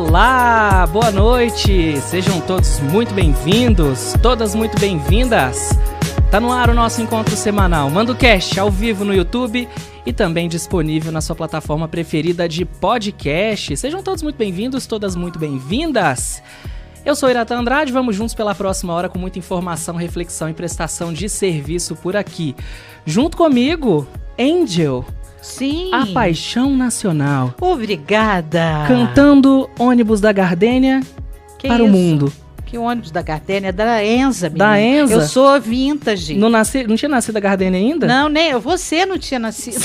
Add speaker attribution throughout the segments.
Speaker 1: Olá, boa noite, sejam todos muito bem-vindos, todas muito bem-vindas. Tá no ar o nosso encontro semanal, MandoCast, ao vivo no YouTube e também disponível na sua plataforma preferida de podcast. Sejam todos muito bem-vindos, todas muito bem-vindas. Eu sou Iratã Andrade, vamos juntos pela próxima hora com muita informação, reflexão e prestação de serviço por aqui. Junto comigo, Angel.
Speaker 2: Sim.
Speaker 1: A paixão nacional.
Speaker 2: Obrigada.
Speaker 1: Cantando Ônibus da Gardênia para
Speaker 2: isso?
Speaker 1: O mundo.
Speaker 2: Que ônibus da Gardênia? É da Enza, menina.
Speaker 1: Da Enza?
Speaker 2: Eu sou vintage.
Speaker 1: Não tinha nascido a Gardênia ainda?
Speaker 2: Não, nem você não tinha nascido.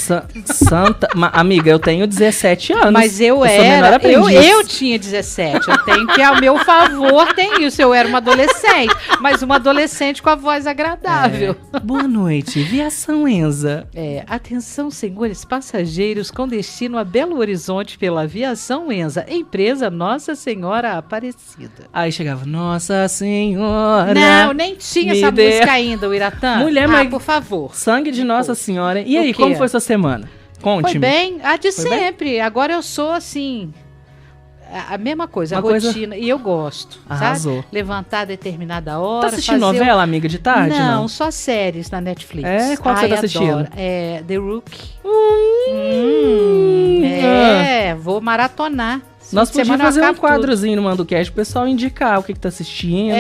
Speaker 1: Santa... Amiga, eu tenho 17 anos.
Speaker 2: Mas eu era. Eu tinha 17. Eu tenho que, ao meu favor, tem isso. Eu era uma adolescente. Mas uma adolescente com a voz agradável.
Speaker 1: Boa noite, Viação Enza.
Speaker 2: Atenção, senhores passageiros com destino a Belo Horizonte pela Viação Enza. Empresa Nossa Senhora Aparecida.
Speaker 1: Aí chegava, Nossa Senhora.
Speaker 2: Não, nem tinha essa música ainda, o Iratã.
Speaker 1: Mulher, mas
Speaker 2: por favor.
Speaker 1: Sangue de Nossa Senhora. E aí, como foi sua semana? Conte-me.
Speaker 2: Foi bem, de
Speaker 1: foi
Speaker 2: sempre.
Speaker 1: Bem?
Speaker 2: Agora eu sou assim, a mesma coisa, rotina. E eu gosto,
Speaker 1: Arrasou.
Speaker 2: Sabe? Levantar a determinada hora.
Speaker 1: Tá assistindo novela, amiga, de tarde?
Speaker 2: Não, só séries na Netflix.
Speaker 1: Qual você tá assistindo?
Speaker 2: The Rookie. Vou maratonar.
Speaker 1: Nós podíamos fazer um quadrozinho no MandoCast pro pessoal indicar o que tá assistindo.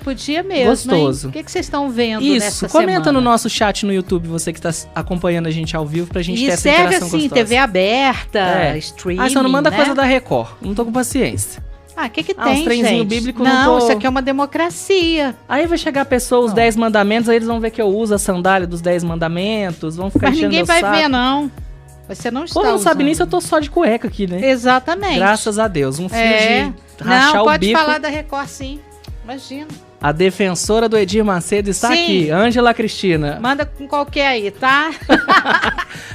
Speaker 2: Podia mesmo.
Speaker 1: Gostoso.
Speaker 2: Hein? O que vocês estão vendo
Speaker 1: nessa comenta semana? No nosso chat no YouTube, você que está acompanhando a gente ao vivo, pra gente ter essa interação gostosa. E serve assim,
Speaker 2: TV aberta, streaming,
Speaker 1: só não manda coisa da Record, não tô com paciência.
Speaker 2: O que tem,
Speaker 1: uns trenzinho
Speaker 2: gente?
Speaker 1: Bíblico
Speaker 2: não, isso aqui é uma democracia.
Speaker 1: Aí vai chegar a pessoa, os 10 mandamentos, aí eles vão ver que eu uso a sandália dos 10 mandamentos, vão ficar enchendo
Speaker 2: ninguém vai ver, não. Você não está
Speaker 1: não sabe nem se eu tô só de cueca aqui, né?
Speaker 2: Exatamente.
Speaker 1: Graças a Deus. Um fio de rachar o bico.
Speaker 2: Não, pode falar da Record, sim. Imagina.
Speaker 1: A defensora do Edir Macedo está aqui, Ângela Cristina.
Speaker 2: Manda com qualquer aí, tá?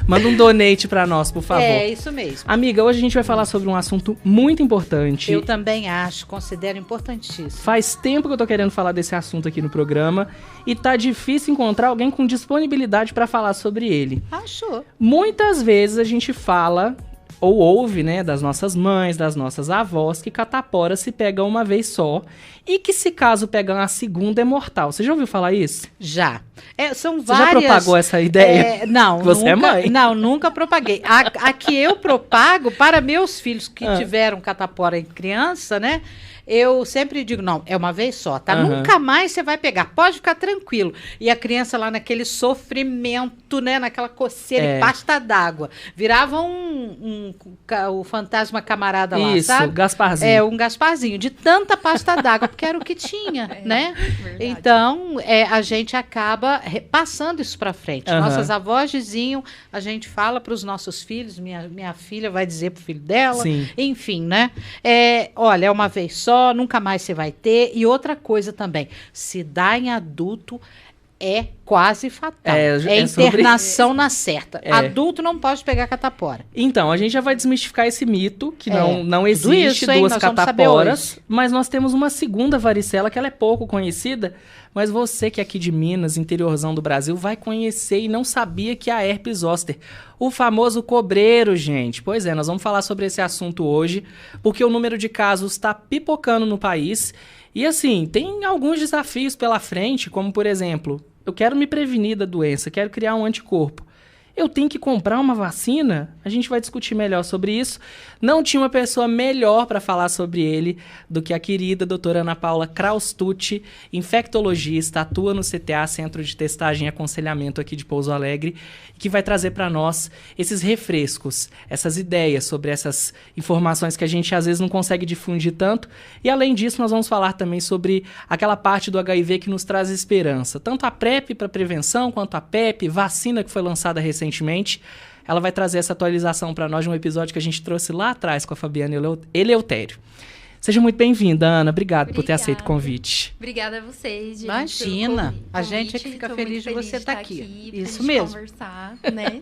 Speaker 1: Manda um donate pra nós, por favor.
Speaker 2: Isso mesmo.
Speaker 1: Amiga, hoje a gente vai falar sobre um assunto muito importante.
Speaker 2: Eu também acho, considero importantíssimo.
Speaker 1: Faz tempo que eu tô querendo falar desse assunto aqui no programa e tá difícil encontrar alguém com disponibilidade pra falar sobre ele.
Speaker 2: Achou.
Speaker 1: Muitas vezes a gente fala ou ouve, né, das nossas mães, das nossas avós, que catapora se pega uma vez só e que se caso pegar uma segunda é mortal. Você já ouviu falar isso?
Speaker 2: Já. São
Speaker 1: várias...
Speaker 2: Você
Speaker 1: já propagou essa ideia?
Speaker 2: Não.
Speaker 1: Você
Speaker 2: nunca,
Speaker 1: é mãe?
Speaker 2: Não, nunca propaguei. A que eu propago para meus filhos que tiveram catapora em criança, né? Eu sempre digo, não, é uma vez só, tá? Nunca mais você vai pegar, pode ficar tranquilo. E a criança lá naquele sofrimento, né? Naquela coceira e pasta d'água. Virava o fantasma camarada lá,
Speaker 1: isso,
Speaker 2: sabe?
Speaker 1: Isso, Gasparzinho.
Speaker 2: Um Gasparzinho, de tanta pasta d'água, porque era o que tinha, né? Verdade. Então, a gente acaba passando isso pra frente. Nossas avós diziam, a gente fala para os nossos filhos, minha filha vai dizer pro filho dela, enfim, né? Olha, é uma vez só, nunca mais você vai ter. E outra coisa também, se dá em adulto, é quase fatal. É internação na certa. Adulto não pode pegar catapora.
Speaker 1: Então, a gente já vai desmistificar esse mito, que não existe duas cataporas, mas nós temos uma segunda varicela, que ela é pouco conhecida, mas você que é aqui de Minas, interiorzão do Brasil, vai conhecer e não sabia que é a herpes zoster. O famoso cobreiro, gente. Pois é, nós vamos falar sobre esse assunto hoje, porque o número de casos está pipocando no país. E assim, tem alguns desafios pela frente, como por exemplo, eu quero me prevenir da doença, quero criar um anticorpo. Eu tenho que comprar uma vacina? A gente vai discutir melhor sobre isso. Não tinha uma pessoa melhor para falar sobre ele do que a querida doutora Ana Paula Kraustucci, infectologista, atua no CTA, Centro de Testagem e Aconselhamento aqui de Pouso Alegre, que vai trazer para nós esses refrescos, essas ideias sobre essas informações que a gente às vezes não consegue difundir tanto. E além disso, nós vamos falar também sobre aquela parte do HIV que nos traz esperança. Tanto a PrEP para prevenção, quanto a PEP, vacina que foi lançada recentemente. Ela vai trazer essa atualização para nós de um episódio que a gente trouxe lá atrás com a Fabiana Eleutério. Seja muito bem-vinda, Ana. Obrigado por ter aceito o convite.
Speaker 3: Obrigada a vocês, gente.
Speaker 2: Imagina. A gente é que fica feliz de você estar aqui. Isso mesmo.
Speaker 3: Conversar, né?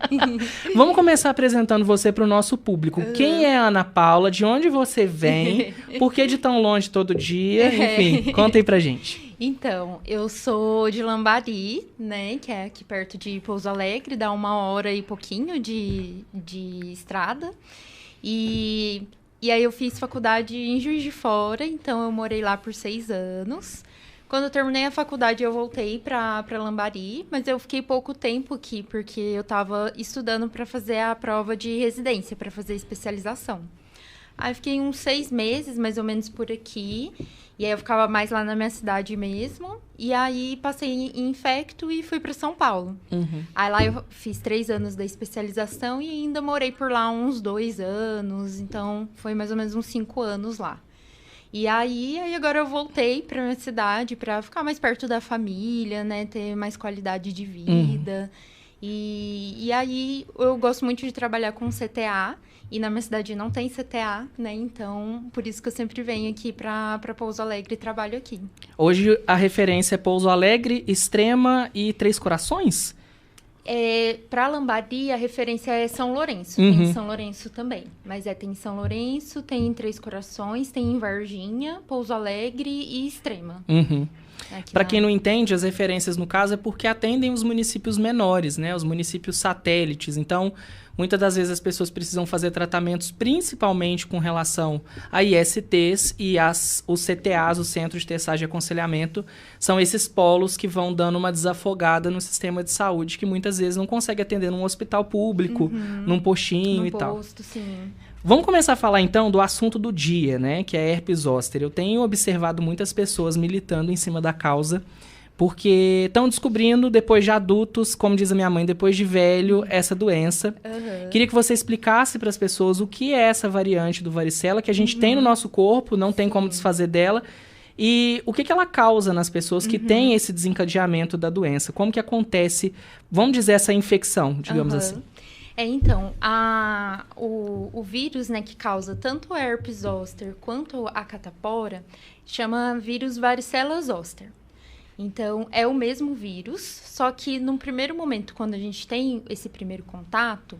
Speaker 1: Vamos começar apresentando você para o nosso público. Quem é a Ana Paula? De onde você vem? Por que de tão longe todo dia? Enfim, conta aí pra gente.
Speaker 3: Então, eu sou de Lambari, né, que é aqui perto de Pouso Alegre, dá 1 hora e pouquinho de estrada. E E aí eu fiz faculdade em Juiz de Fora, então eu morei lá por 6 anos. Quando eu terminei a faculdade, eu voltei para Lambari, mas eu fiquei pouco tempo aqui, porque eu estava estudando para fazer a prova de residência, para fazer especialização. Aí eu fiquei uns 6 meses, mais ou menos, por aqui. E aí eu ficava mais lá na minha cidade mesmo. E aí passei em infecto e fui para São Paulo. Aí lá eu fiz 3 anos da especialização e ainda morei por lá uns 2 anos. Então foi mais ou menos uns 5 anos lá. E aí agora eu voltei para minha cidade para ficar mais perto da família, né? Ter mais qualidade de vida. E aí eu gosto muito de trabalhar com CTA. E na minha cidade não tem CTA, né? Então, por isso que eu sempre venho aqui para Pouso Alegre e trabalho aqui.
Speaker 1: Hoje a referência é Pouso Alegre, Extrema e Três Corações?
Speaker 3: Para Lambari, a referência é São Lourenço. Tem São Lourenço também. Mas tem São Lourenço, tem Três Corações, tem em Varginha, Pouso Alegre e Extrema.
Speaker 1: Para quem não entende, as referências, no caso, é porque atendem os municípios menores, né? Os municípios satélites. Então, muitas das vezes as pessoas precisam fazer tratamentos principalmente com relação a ISTs e os CTAs, os Centros de Testagem e Aconselhamento, são esses polos que vão dando uma desafogada no sistema de saúde, que muitas vezes não consegue atender num hospital público, num postinho e tal.
Speaker 3: Sim.
Speaker 1: Vamos começar a falar, então, do assunto do dia, né? Que é herpes zoster. Eu tenho observado muitas pessoas militando em cima da causa, porque estão descobrindo, depois de adultos, como diz a minha mãe, depois de velho, essa doença. Queria que você explicasse para as pessoas o que é essa variante do varicela, que a gente tem no nosso corpo, não tem como desfazer dela, e o que ela causa nas pessoas que têm esse desencadeamento da doença. Como que acontece, vamos dizer, essa infecção, digamos assim.
Speaker 3: Então, o vírus, né, que causa tanto a herpes zoster quanto a catapora, chama vírus varicela zoster. Então, é o mesmo vírus, só que num primeiro momento, quando a gente tem esse primeiro contato,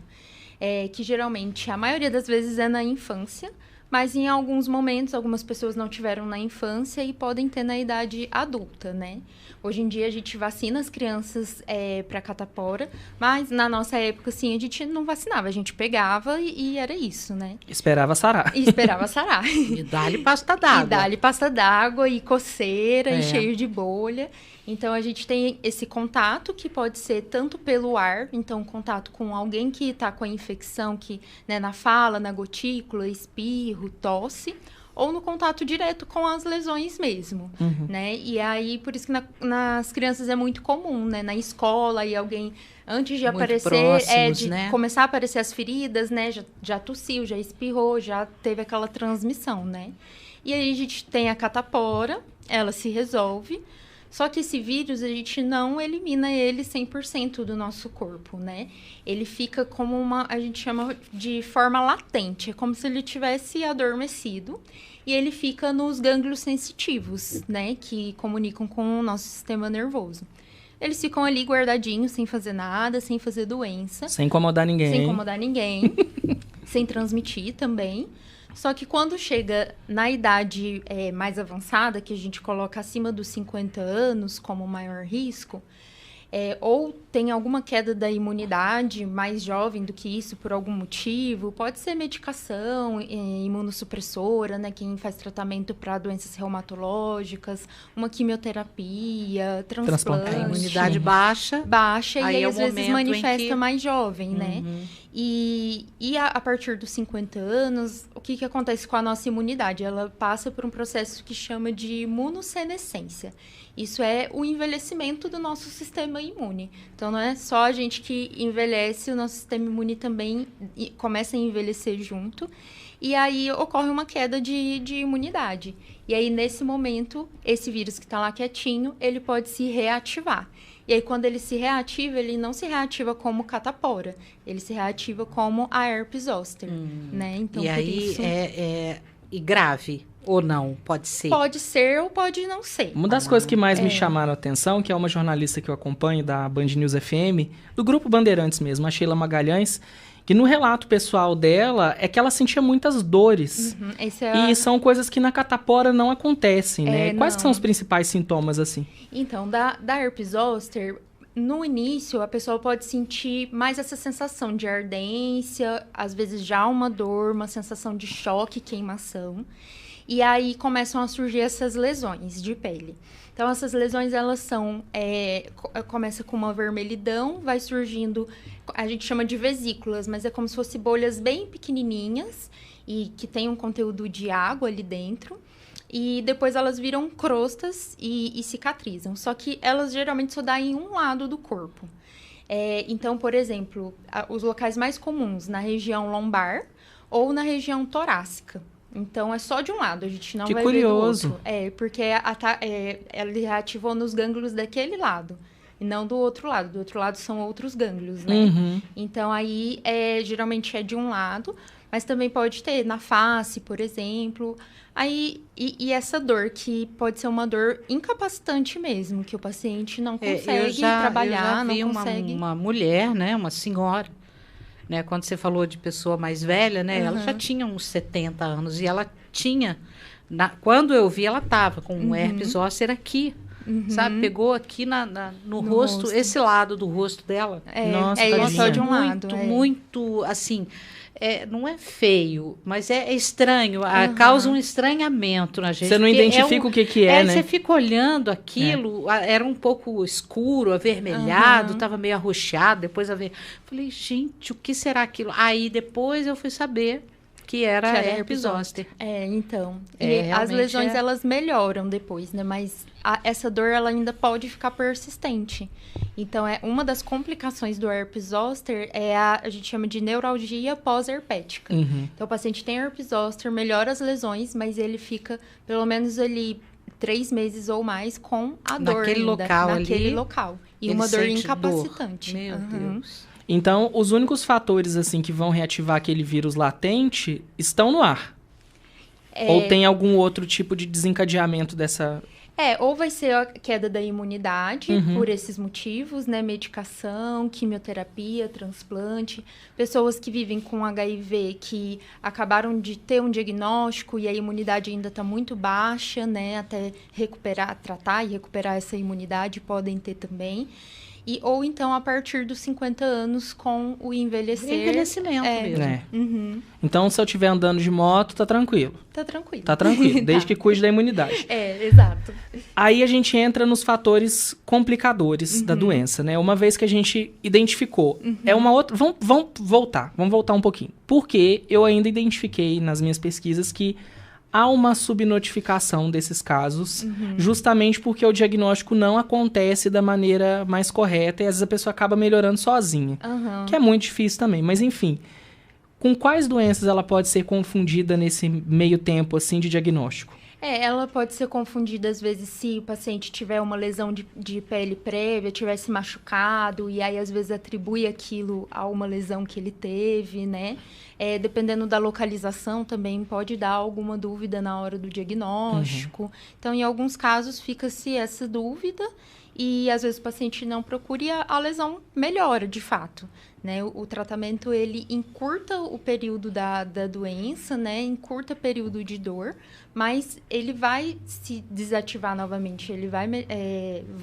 Speaker 3: que geralmente, a maioria das vezes é na infância, mas em alguns momentos, algumas pessoas não tiveram na infância e podem ter na idade adulta, né? Hoje em dia, a gente vacina as crianças para catapora, mas na nossa época, assim, a gente não vacinava. A gente pegava e era isso, né?
Speaker 1: Esperava sarar.
Speaker 2: E dá-lhe pasta d'água.
Speaker 3: E dá-lhe pasta d'água e coceira e cheio de bolha. Então, a gente tem esse contato que pode ser tanto pelo ar, então, contato com alguém que está com a infecção, que, né, na fala, na gotícula, espirro, tosse, ou no contato direto com as lesões mesmo, né? E aí, por isso que nas crianças é muito comum, né? Na escola, e alguém, antes de muito aparecer, próximos, de começar a aparecer as feridas, né? Já tossiu, já espirrou, já teve aquela transmissão, né? E aí, a gente tem a catapora, ela se resolve. Só que esse vírus, a gente não elimina ele 100% do nosso corpo, né? Ele fica como a gente chama de forma latente. É como se ele tivesse adormecido. E ele fica nos gânglios sensitivos, né? Que comunicam com o nosso sistema nervoso. Eles ficam ali guardadinhos, sem fazer nada, sem fazer doença.
Speaker 1: Sem incomodar ninguém.
Speaker 3: Sem transmitir também. Só que quando chega na idade mais avançada, que a gente coloca acima dos 50 anos como maior risco, ou tem alguma queda da imunidade mais jovem do que isso por algum motivo, pode ser medicação imunossupressora, né? Quem faz tratamento para doenças reumatológicas, uma quimioterapia, transplante.
Speaker 2: A imunidade baixa.
Speaker 3: E aí às vezes manifesta mais jovem, né? E a partir dos 50 anos, o que acontece com a nossa imunidade? Ela passa por um processo que chama de imunossenescência. Isso é o envelhecimento do nosso sistema imune. Então, não é só a gente que envelhece, o nosso sistema imune também começa a envelhecer junto. E aí ocorre uma queda de imunidade. E aí, nesse momento, esse vírus que está lá quietinho, ele pode se reativar. E aí, quando ele se reativa, ele não se reativa como catapora. Ele se reativa como a herpes zoster, né? Então,
Speaker 2: e aí, isso... E grave ou não? Pode ser?
Speaker 3: Pode ser ou pode não ser.
Speaker 1: Uma das coisas que mais me chamaram a atenção, que é uma jornalista que eu acompanho, da Band News FM, do Grupo Bandeirantes mesmo, a Sheila Magalhães, que no relato pessoal dela é que ela sentia muitas dores. E são coisas que na catapora não acontecem, né? Quais são os principais sintomas, assim?
Speaker 3: Então, da herpes zoster, no início, a pessoa pode sentir mais essa sensação de ardência, às vezes já uma dor, uma sensação de choque, queimação. E aí começam a surgir essas lesões de pele. Então, essas lesões, elas são... começa com uma vermelhidão, vai surgindo... A gente chama de vesículas, mas é como se fossem bolhas bem pequenininhas e que tem um conteúdo de água ali dentro. E depois elas viram crostas e cicatrizam. Só que elas geralmente só dão em um lado do corpo. Então, por exemplo, os locais mais comuns na região lombar ou na região torácica. Então, é só de um lado, a gente não vai ver do outro. Porque ela ativou nos gânglios daquele lado, e não do outro lado. Do outro lado são outros gânglios, né?
Speaker 1: Uhum.
Speaker 3: Então, aí, geralmente é de um lado, mas também pode ter na face, por exemplo. Aí, e essa dor, que pode ser uma dor incapacitante mesmo, que o paciente não consegue trabalhar,
Speaker 2: não
Speaker 3: consegue...
Speaker 2: uma mulher, né, uma senhora, né, quando você falou de pessoa mais velha, né, ela já tinha uns 70 anos e ela tinha, quando eu vi, ela estava com um herpes zoster aqui, sabe? Pegou aqui no rosto, esse lado do rosto dela.
Speaker 3: Nossa, só de um lado.
Speaker 2: Muito, assim... não é feio, mas é estranho. Causa um estranhamento na gente.
Speaker 1: Você não identifica o que é, né?
Speaker 2: Você fica olhando aquilo, era um pouco escuro, avermelhado, estava meio arroxeado. Depois falei, gente, o que será aquilo? Aí depois eu fui saber que era herpes zoster.
Speaker 3: Então. E as lesões, elas melhoram depois, né? Mas essa dor, ela ainda pode ficar persistente. Então, uma das complicações do herpes zoster a gente chama de neuralgia pós-herpética. Então, o paciente tem herpes zoster, melhora as lesões, mas ele fica, pelo menos ali, 3 meses ou mais com a dor
Speaker 2: naquele
Speaker 3: local. E uma dor incapacitante.
Speaker 2: Meu Deus.
Speaker 1: Então, os únicos fatores, assim, que vão reativar aquele vírus latente estão no ar? Ou tem algum outro tipo de desencadeamento dessa...
Speaker 3: Ou vai ser a queda da imunidade, por esses motivos, né? Medicação, quimioterapia, transplante. Pessoas que vivem com HIV, que acabaram de ter um diagnóstico e a imunidade ainda está muito baixa, né? Até tratar e recuperar essa imunidade, podem ter também. Ou então, a partir dos 50 anos, com o
Speaker 2: envelhecimento mesmo.
Speaker 1: Então, se eu estiver andando de moto, tá tranquilo.
Speaker 3: Tá tranquilo.
Speaker 1: Tá tranquilo, desde que cuide da imunidade.
Speaker 3: Exato.
Speaker 1: Aí a gente entra nos fatores complicadores da doença, né? Uma vez que a gente identificou, é uma outra... Vamos voltar um pouquinho. Porque eu ainda identifiquei nas minhas pesquisas que há uma subnotificação desses casos, justamente porque o diagnóstico não acontece da maneira mais correta e às vezes a pessoa acaba melhorando sozinha, que é muito difícil também. Mas enfim, com quais doenças ela pode ser confundida nesse meio tempo assim de diagnóstico?
Speaker 3: Ela pode ser confundida, às vezes, se o paciente tiver uma lesão de pele prévia, tivesse machucado, e aí, às vezes, atribui aquilo a uma lesão que ele teve, né? Dependendo da localização, também pode dar alguma dúvida na hora do diagnóstico. Então, em alguns casos, fica-se essa dúvida e, às vezes, o paciente não procura e a lesão melhora, de fato. Né? O tratamento, ele encurta o período da doença, né? Encurta o período de dor, mas ele vai se desativar novamente, ele vai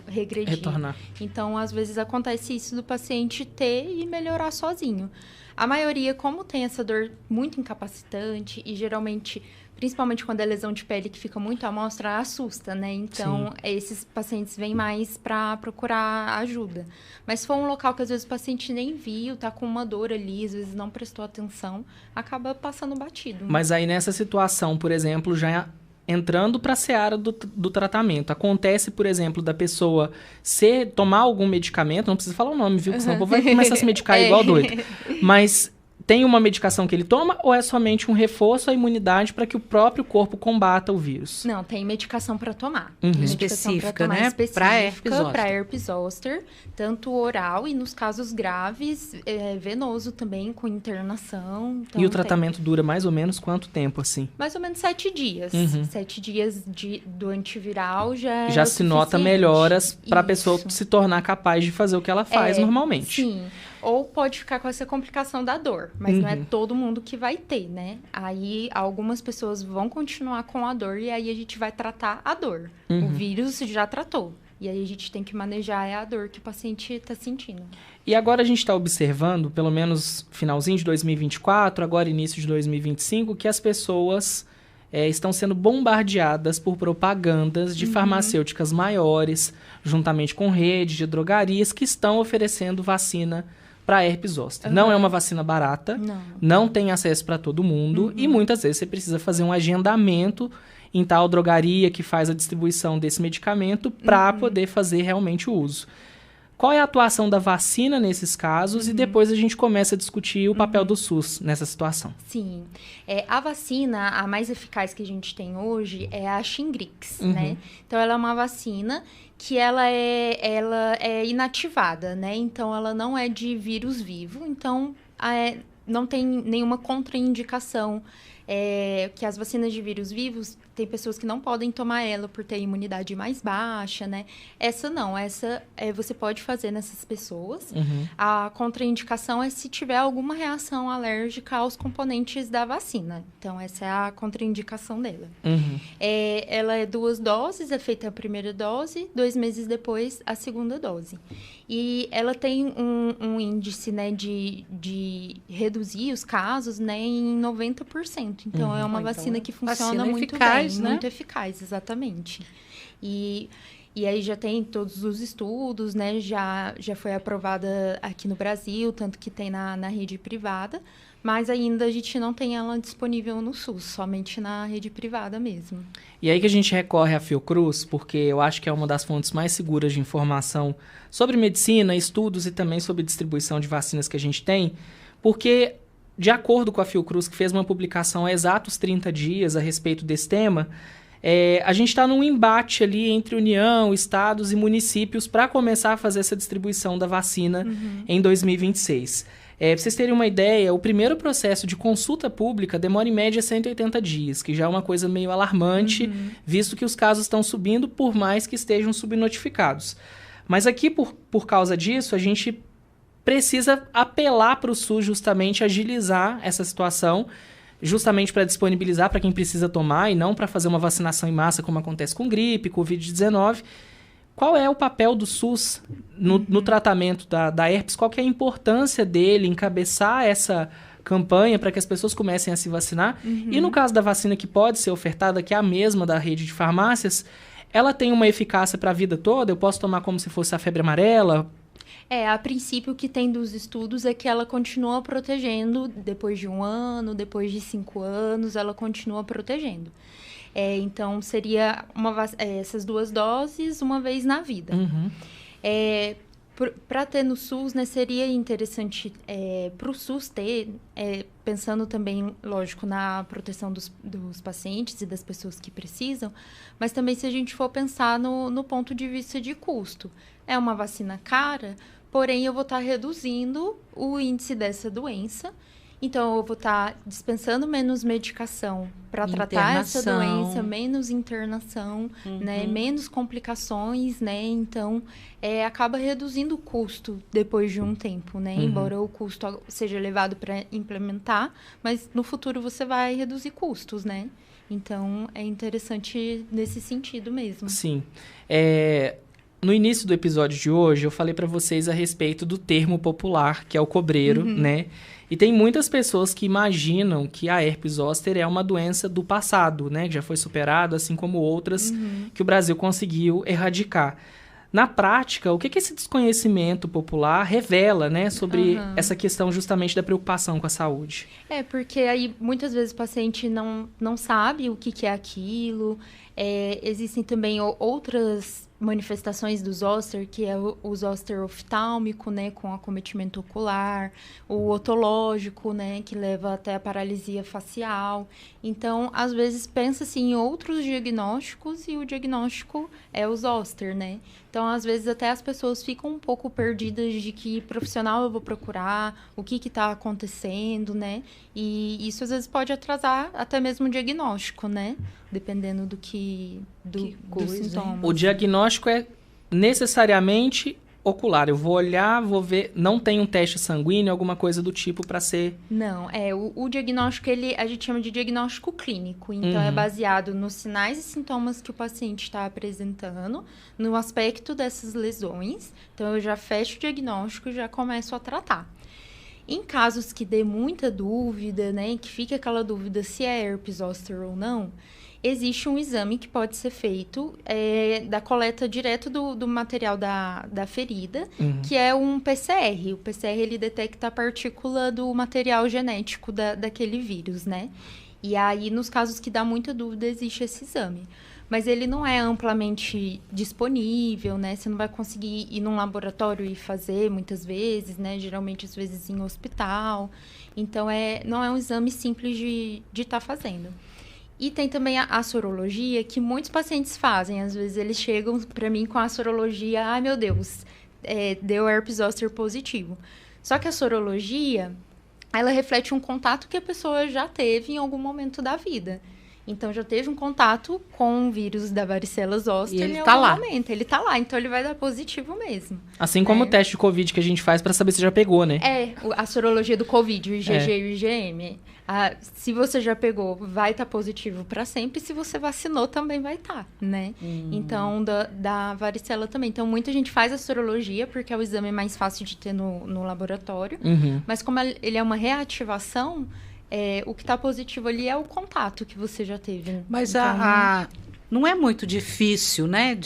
Speaker 3: regredir.
Speaker 1: Retornar.
Speaker 3: Então, às vezes, acontece isso do paciente ter e melhorar sozinho. A maioria, como tem essa dor muito incapacitante e geralmente, principalmente quando é lesão de pele que fica muito à mostra, assusta, né? Então, esses pacientes vêm mais para procurar ajuda. Mas se for um local que às vezes o paciente nem viu, tá com uma dor ali, às vezes não prestou atenção, acaba passando batido.
Speaker 1: Mas aí nessa situação, por exemplo, já entrando para a seara do tratamento, acontece, por exemplo, da pessoa tomar algum medicamento, não precisa falar o nome, viu? Porque senão o povo vai começar a se medicar igual doido. Mas tem uma medicação que ele toma ou é somente um reforço à imunidade para que o próprio corpo combata o vírus?
Speaker 3: Não, tem medicação para tomar.
Speaker 2: Específica, né?
Speaker 3: Para herpes zoster, tanto oral e nos casos graves, venoso também, com internação. Então
Speaker 1: e o tratamento dura mais ou menos quanto tempo, assim?
Speaker 3: Mais ou menos 7 dias. 7 dias do antiviral
Speaker 1: já se nota melhoras para a pessoa se tornar capaz de fazer o que ela faz normalmente.
Speaker 3: Sim. Ou pode ficar com essa complicação da dor, mas não é todo mundo que vai ter, né? Aí, algumas pessoas vão continuar com a dor e aí a gente vai tratar a dor. O vírus já tratou. E aí a gente tem que manejar a dor que o paciente está sentindo.
Speaker 1: E agora a gente está observando, pelo menos finalzinho de 2024, agora início de 2025, que as pessoas estão sendo bombardeadas por propagandas de farmacêuticas maiores, juntamente com rede de drogarias, que estão oferecendo vacina para herpes zoster. Não é uma vacina barata, não tem acesso para todo mundo, e muitas vezes você precisa fazer um agendamento em tal drogaria que faz a distribuição desse medicamento para poder fazer realmente o uso. Qual é a atuação da vacina nesses casos? E depois a gente começa a discutir o papel do SUS nessa situação.
Speaker 3: Sim. A vacina, a mais eficaz que a gente tem hoje é a Shingrix, né? Então, ela é uma vacina que ela é inativada, né? Então, ela não é de vírus vivo. Então, não tem nenhuma contraindicação. Que as vacinas de vírus vivos, tem pessoas que não podem tomar ela por ter imunidade mais baixa, né? Essa não, você pode fazer nessas pessoas. A contraindicação é se tiver alguma reação alérgica aos componentes da vacina. Então, essa é a contraindicação dela. Ela é 2 doses, é feita a primeira dose, 2 meses depois a segunda dose. E ela tem um índice, né, de reduzir os casos, né, em 90%. Então, é uma vacina que funciona muito eficaz, bem, né? Muito eficaz, exatamente. E aí já tem todos os estudos, né? Já foi aprovada aqui no Brasil, tanto que tem na rede privada. Mas ainda a gente não tem ela disponível no SUS, somente na rede privada mesmo.
Speaker 1: E aí que a gente recorre à Fiocruz, porque eu acho que é uma das fontes mais seguras de informação sobre medicina, estudos e também sobre distribuição de vacinas que a gente tem, porque, de acordo com a Fiocruz, que fez uma publicação há exatos 30 dias a respeito desse tema, a gente está num embate ali entre União, estados e municípios para começar a fazer essa distribuição da vacina em 2026. Para vocês terem uma ideia, o primeiro processo de consulta pública demora em média 180 dias, que já é uma coisa meio alarmante, visto que os casos estão subindo, por mais que estejam subnotificados. Mas aqui, por causa disso, a gente precisa apelar para o SUS justamente agilizar essa situação, justamente para disponibilizar para quem precisa tomar e não para fazer uma vacinação em massa, como acontece com gripe, Covid-19. Qual é o papel do SUS no tratamento da herpes? Qual que é a importância dele encabeçar essa campanha para que as pessoas comecem a se vacinar? E no caso da vacina que pode ser ofertada, que é a mesma da rede de farmácias, ela tem uma eficácia para a vida toda? Eu posso tomar como se fosse a febre amarela?
Speaker 3: A princípio o que tem dos estudos é que ela continua protegendo depois de 1 ano, depois de 5 anos, ela continua protegendo. Então, seria essas 2 doses uma vez na vida. Para ter no SUS, né, seria interessante para o SUS ter, pensando também, lógico, na proteção dos pacientes e das pessoas que precisam, mas também se a gente for pensar no ponto de vista de custo. É uma vacina cara, porém eu vou estar reduzindo o índice dessa doença. Então, eu vou estar dispensando menos medicação para tratar essa doença, menos internação, né? Menos complicações, né? Então, acaba reduzindo o custo depois de um tempo, né? Embora o custo seja elevado para implementar, mas no futuro você vai reduzir custos, né? Então, é interessante nesse sentido mesmo.
Speaker 1: Sim. No início do episódio de hoje, eu falei para vocês a respeito do termo popular, que é o cobreiro, né? E tem muitas pessoas que imaginam que a herpes zoster é uma doença do passado, né? Que já foi superada, assim como outras que o Brasil conseguiu erradicar. Na prática, o que esse desconhecimento popular revela, né? Sobre essa questão justamente da preocupação com a saúde?
Speaker 3: Porque aí muitas vezes o paciente não sabe o que é aquilo. Existem também outras manifestações do zoster, que é o zoster oftálmico, né, com acometimento ocular, o otológico, né, que leva até a paralisia facial. Então, às vezes, pensa-se em outros diagnósticos e o diagnóstico é o zoster, né? Então, às vezes, até as pessoas ficam um pouco perdidas de que profissional eu vou procurar, o que está acontecendo, né? E isso, às vezes, pode atrasar até mesmo o diagnóstico, né? Dependendo do sintoma.
Speaker 1: O diagnóstico é necessariamente ocular. Eu vou olhar, vou ver, não tem um teste sanguíneo, alguma coisa do tipo para ser...
Speaker 3: Não, o diagnóstico, a gente chama de diagnóstico clínico. Então, é baseado nos sinais e sintomas que o paciente está apresentando, no aspecto dessas lesões. Então, eu já fecho o diagnóstico e já começo a tratar. Em casos que dê muita dúvida, né, que fique aquela dúvida se é herpes zoster ou não, existe um exame que pode ser feito da coleta direto do material da ferida, que é um PCR. O PCR, ele detecta a partícula do material genético daquele vírus, né? E aí, nos casos que dá muita dúvida, existe esse exame. Mas ele não é amplamente disponível, né? Você não vai conseguir ir num laboratório e fazer muitas vezes, né? Geralmente, às vezes, em hospital. Então, não é um exame simples de estar fazendo. E tem também a sorologia, que muitos pacientes fazem. Às vezes, eles chegam para mim com a sorologia, ai, meu Deus, deu herpes zoster positivo. Só que a sorologia, ela reflete um contato que a pessoa já teve em algum momento da vida. Então, já teve um contato com o vírus da varicela zoster
Speaker 2: em algum
Speaker 3: momento. Ele tá lá, então ele vai dar positivo mesmo.
Speaker 1: Assim como o teste de Covid que a gente faz para saber se já pegou, né?
Speaker 3: A sorologia do Covid, o IgG e o IgM. Se você já pegou, vai estar positivo para sempre. Se você vacinou, também vai estar, né? Então, da varicela também. Então, muita gente faz a sorologia, porque é o exame mais fácil de ter no laboratório. Mas como ele é uma reativação... o que está positivo ali é o contato que você já teve.
Speaker 2: Mas então, não é muito difícil, né,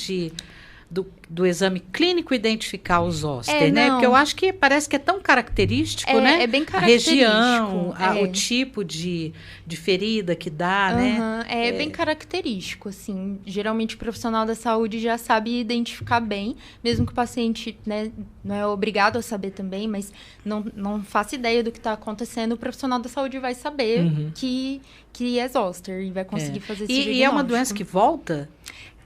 Speaker 2: do exame clínico identificar o zoster, né? Porque eu acho que parece que é tão característico, né?
Speaker 3: É bem característico.
Speaker 2: A região, o tipo de ferida que dá, né?
Speaker 3: É bem característico, assim. Geralmente o profissional da saúde já sabe identificar bem, mesmo que o paciente, né, não é obrigado a saber também, mas não faça ideia do que está acontecendo, o profissional da saúde vai saber que é zoster e vai conseguir fazer esse diagnóstico.
Speaker 2: E é uma doença que volta?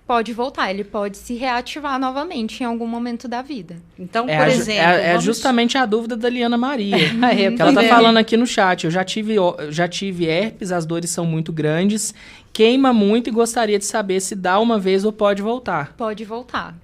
Speaker 3: Pode voltar, ele pode se reativar novamente em algum momento da vida.
Speaker 2: Então, por exemplo...
Speaker 1: justamente a dúvida da Liana Maria. Que ela tá falando aqui no chat. Eu já tive herpes, as dores são muito grandes, queima muito e gostaria de saber se dá uma vez ou pode voltar.
Speaker 3: Pode voltar.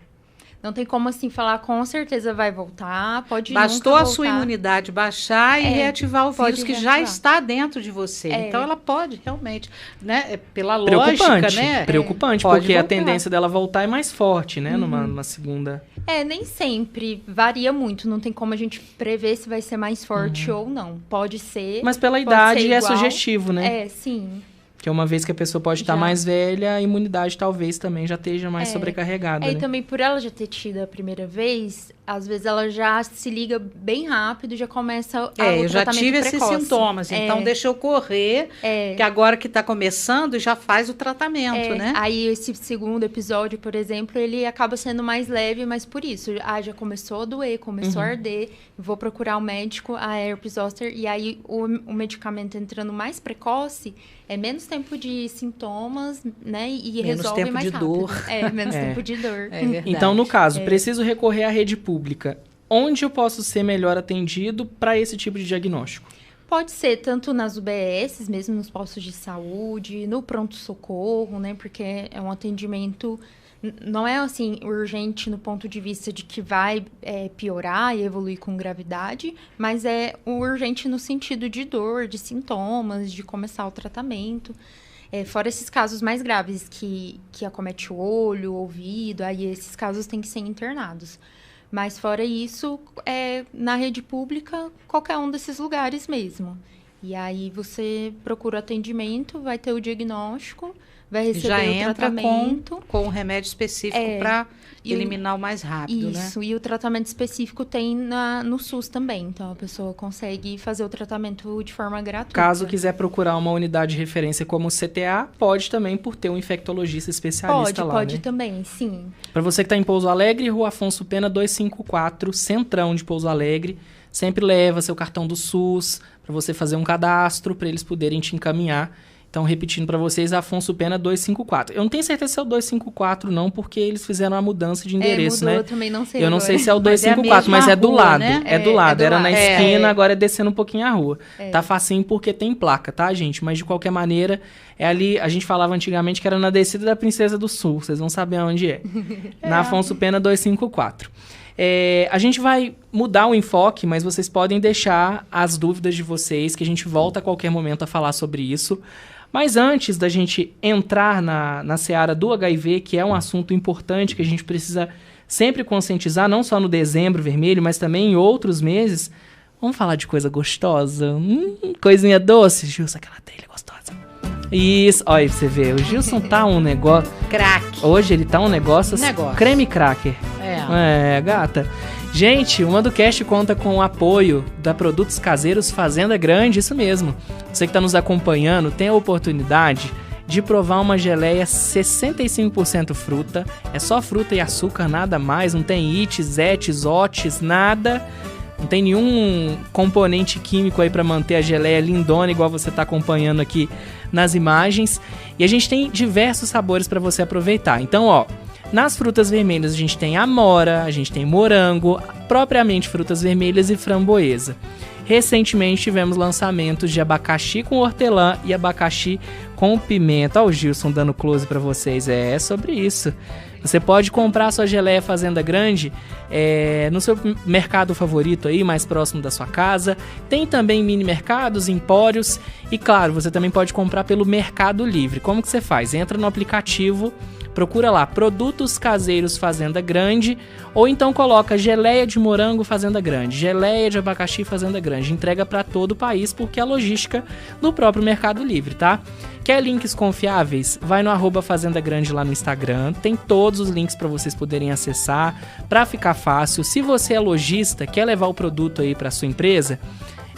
Speaker 3: Não tem como, assim, falar com certeza vai voltar, pode
Speaker 2: Bastou
Speaker 3: nunca
Speaker 2: a sua imunidade baixar e reativar o vírus que já está dentro de você. Então, ela pode realmente, né? Pela lógica, né?
Speaker 1: Preocupante, porque voltar. A tendência dela voltar é mais forte, né? Numa segunda...
Speaker 3: nem sempre. Varia muito. Não tem como a gente prever se vai ser mais forte ou não. Pode ser.
Speaker 1: Mas pela idade é sugestivo, né?
Speaker 3: Sim.
Speaker 1: Que uma vez que a pessoa pode estar mais velha, a imunidade talvez também já esteja mais sobrecarregada, né?
Speaker 3: E também por ela já ter tido a primeira vez, às vezes ela já se liga bem rápido e já começa
Speaker 2: eu já tive esses sintomas, então deixa eu correr, que agora que está começando já faz o tratamento, né?
Speaker 3: Aí esse segundo episódio, por exemplo, ele acaba sendo mais leve, mas por isso, já começou a doer, começou a arder, vou procurar o médico, a herpes zoster, e aí o medicamento entrando mais precoce, menos tempo de sintomas, né? E
Speaker 2: menos
Speaker 3: resolve
Speaker 2: tempo
Speaker 3: mais
Speaker 2: de
Speaker 3: rápido.
Speaker 2: dor.
Speaker 3: Menos tempo de dor.
Speaker 1: Então, no caso, preciso recorrer à rede pública. Onde eu posso ser melhor atendido para esse tipo de diagnóstico?
Speaker 3: Pode ser tanto nas UBSs, mesmo nos postos de saúde, no pronto-socorro, né? Porque é um atendimento... Não é, assim, urgente no ponto de vista de que vai piorar e evoluir com gravidade, mas é urgente no sentido de dor, de sintomas, de começar o tratamento. Fora esses casos mais graves que acomete o olho, o ouvido, aí esses casos têm que ser internados. Mas fora isso, na rede pública, qualquer um desses lugares mesmo. E aí você procura atendimento, vai ter o diagnóstico, vai receber o tratamento.
Speaker 2: Com um remédio específico para eliminar o mais rápido, né?
Speaker 3: Isso, e o tratamento específico tem no SUS também. Então, a pessoa consegue fazer o tratamento de forma gratuita.
Speaker 1: Caso quiser procurar uma unidade de referência como o CTA, pode também por ter um infectologista especialista lá,
Speaker 3: Pode
Speaker 1: né?
Speaker 3: também, sim.
Speaker 1: Para você que está em Pouso Alegre, Rua Afonso Pena 254, centrão de Pouso Alegre. Sempre leva seu cartão do SUS para você fazer um cadastro, para eles poderem te encaminhar. Então, repetindo para vocês, Afonso Pena 254. Eu não tenho certeza se é o 254, não, porque eles fizeram a mudança de endereço,
Speaker 3: mudou,
Speaker 1: né?
Speaker 3: Eu também não sei.
Speaker 1: Eu não sei se é o 254, mas é do lado.
Speaker 2: Né?
Speaker 1: É do lado. Era na esquina, agora é descendo um pouquinho a rua. Tá facinho porque tem placa, tá, gente? Mas, de qualquer maneira, é ali... A gente falava antigamente que era na descida da Princesa do Sul. Vocês vão saber onde é. Na Afonso Pena 254. A gente vai mudar o enfoque, mas vocês podem deixar as dúvidas de vocês, que a gente volta a qualquer momento a falar sobre isso. Mas antes da gente entrar na seara do HIV, que é um assunto importante que a gente precisa sempre conscientizar, não só no Dezembro Vermelho, mas também em outros meses, vamos falar de coisa gostosa? Coisinha doce? Gilson, aquela trilha gostosa. Isso, olha, você vê, o Gilson tá um negócio...
Speaker 2: Crack.
Speaker 1: Hoje ele tá um negócio assim, creme cracker. Gata. Gente, o MandoCast conta com o apoio da Produtos Caseiros Fazenda Grande, isso mesmo. Você que está nos acompanhando tem a oportunidade de provar uma geleia 65% fruta. É só fruta e açúcar, nada mais. Não tem ites, etes, otes, nada. Não tem nenhum componente químico aí para manter a geleia lindona, igual você está acompanhando aqui nas imagens. E a gente tem diversos sabores para você aproveitar. Então, ó... Nas frutas vermelhas a gente tem amora, a gente tem morango, propriamente frutas vermelhas e framboesa. Recentemente tivemos lançamentos de abacaxi com hortelã e abacaxi com pimenta. Olha o Gilson dando close para vocês, é sobre isso. Você pode comprar sua geleia Fazenda Grande no seu mercado favorito aí, mais próximo da sua casa. Tem também mini mercados, empórios e claro, você também pode comprar pelo Mercado Livre. Como que você faz? Entra no aplicativo, procura lá, Produtos Caseiros Fazenda Grande, ou então coloca geleia de morango Fazenda Grande, geleia de abacaxi Fazenda Grande. Entrega para todo o país, porque é a logística do próprio Mercado Livre, tá? Quer links confiáveis? Vai no @Fazenda Grande lá no Instagram. Tem todos os links para vocês poderem acessar, para ficar fácil. Se você é lojista, quer levar o produto aí para sua empresa,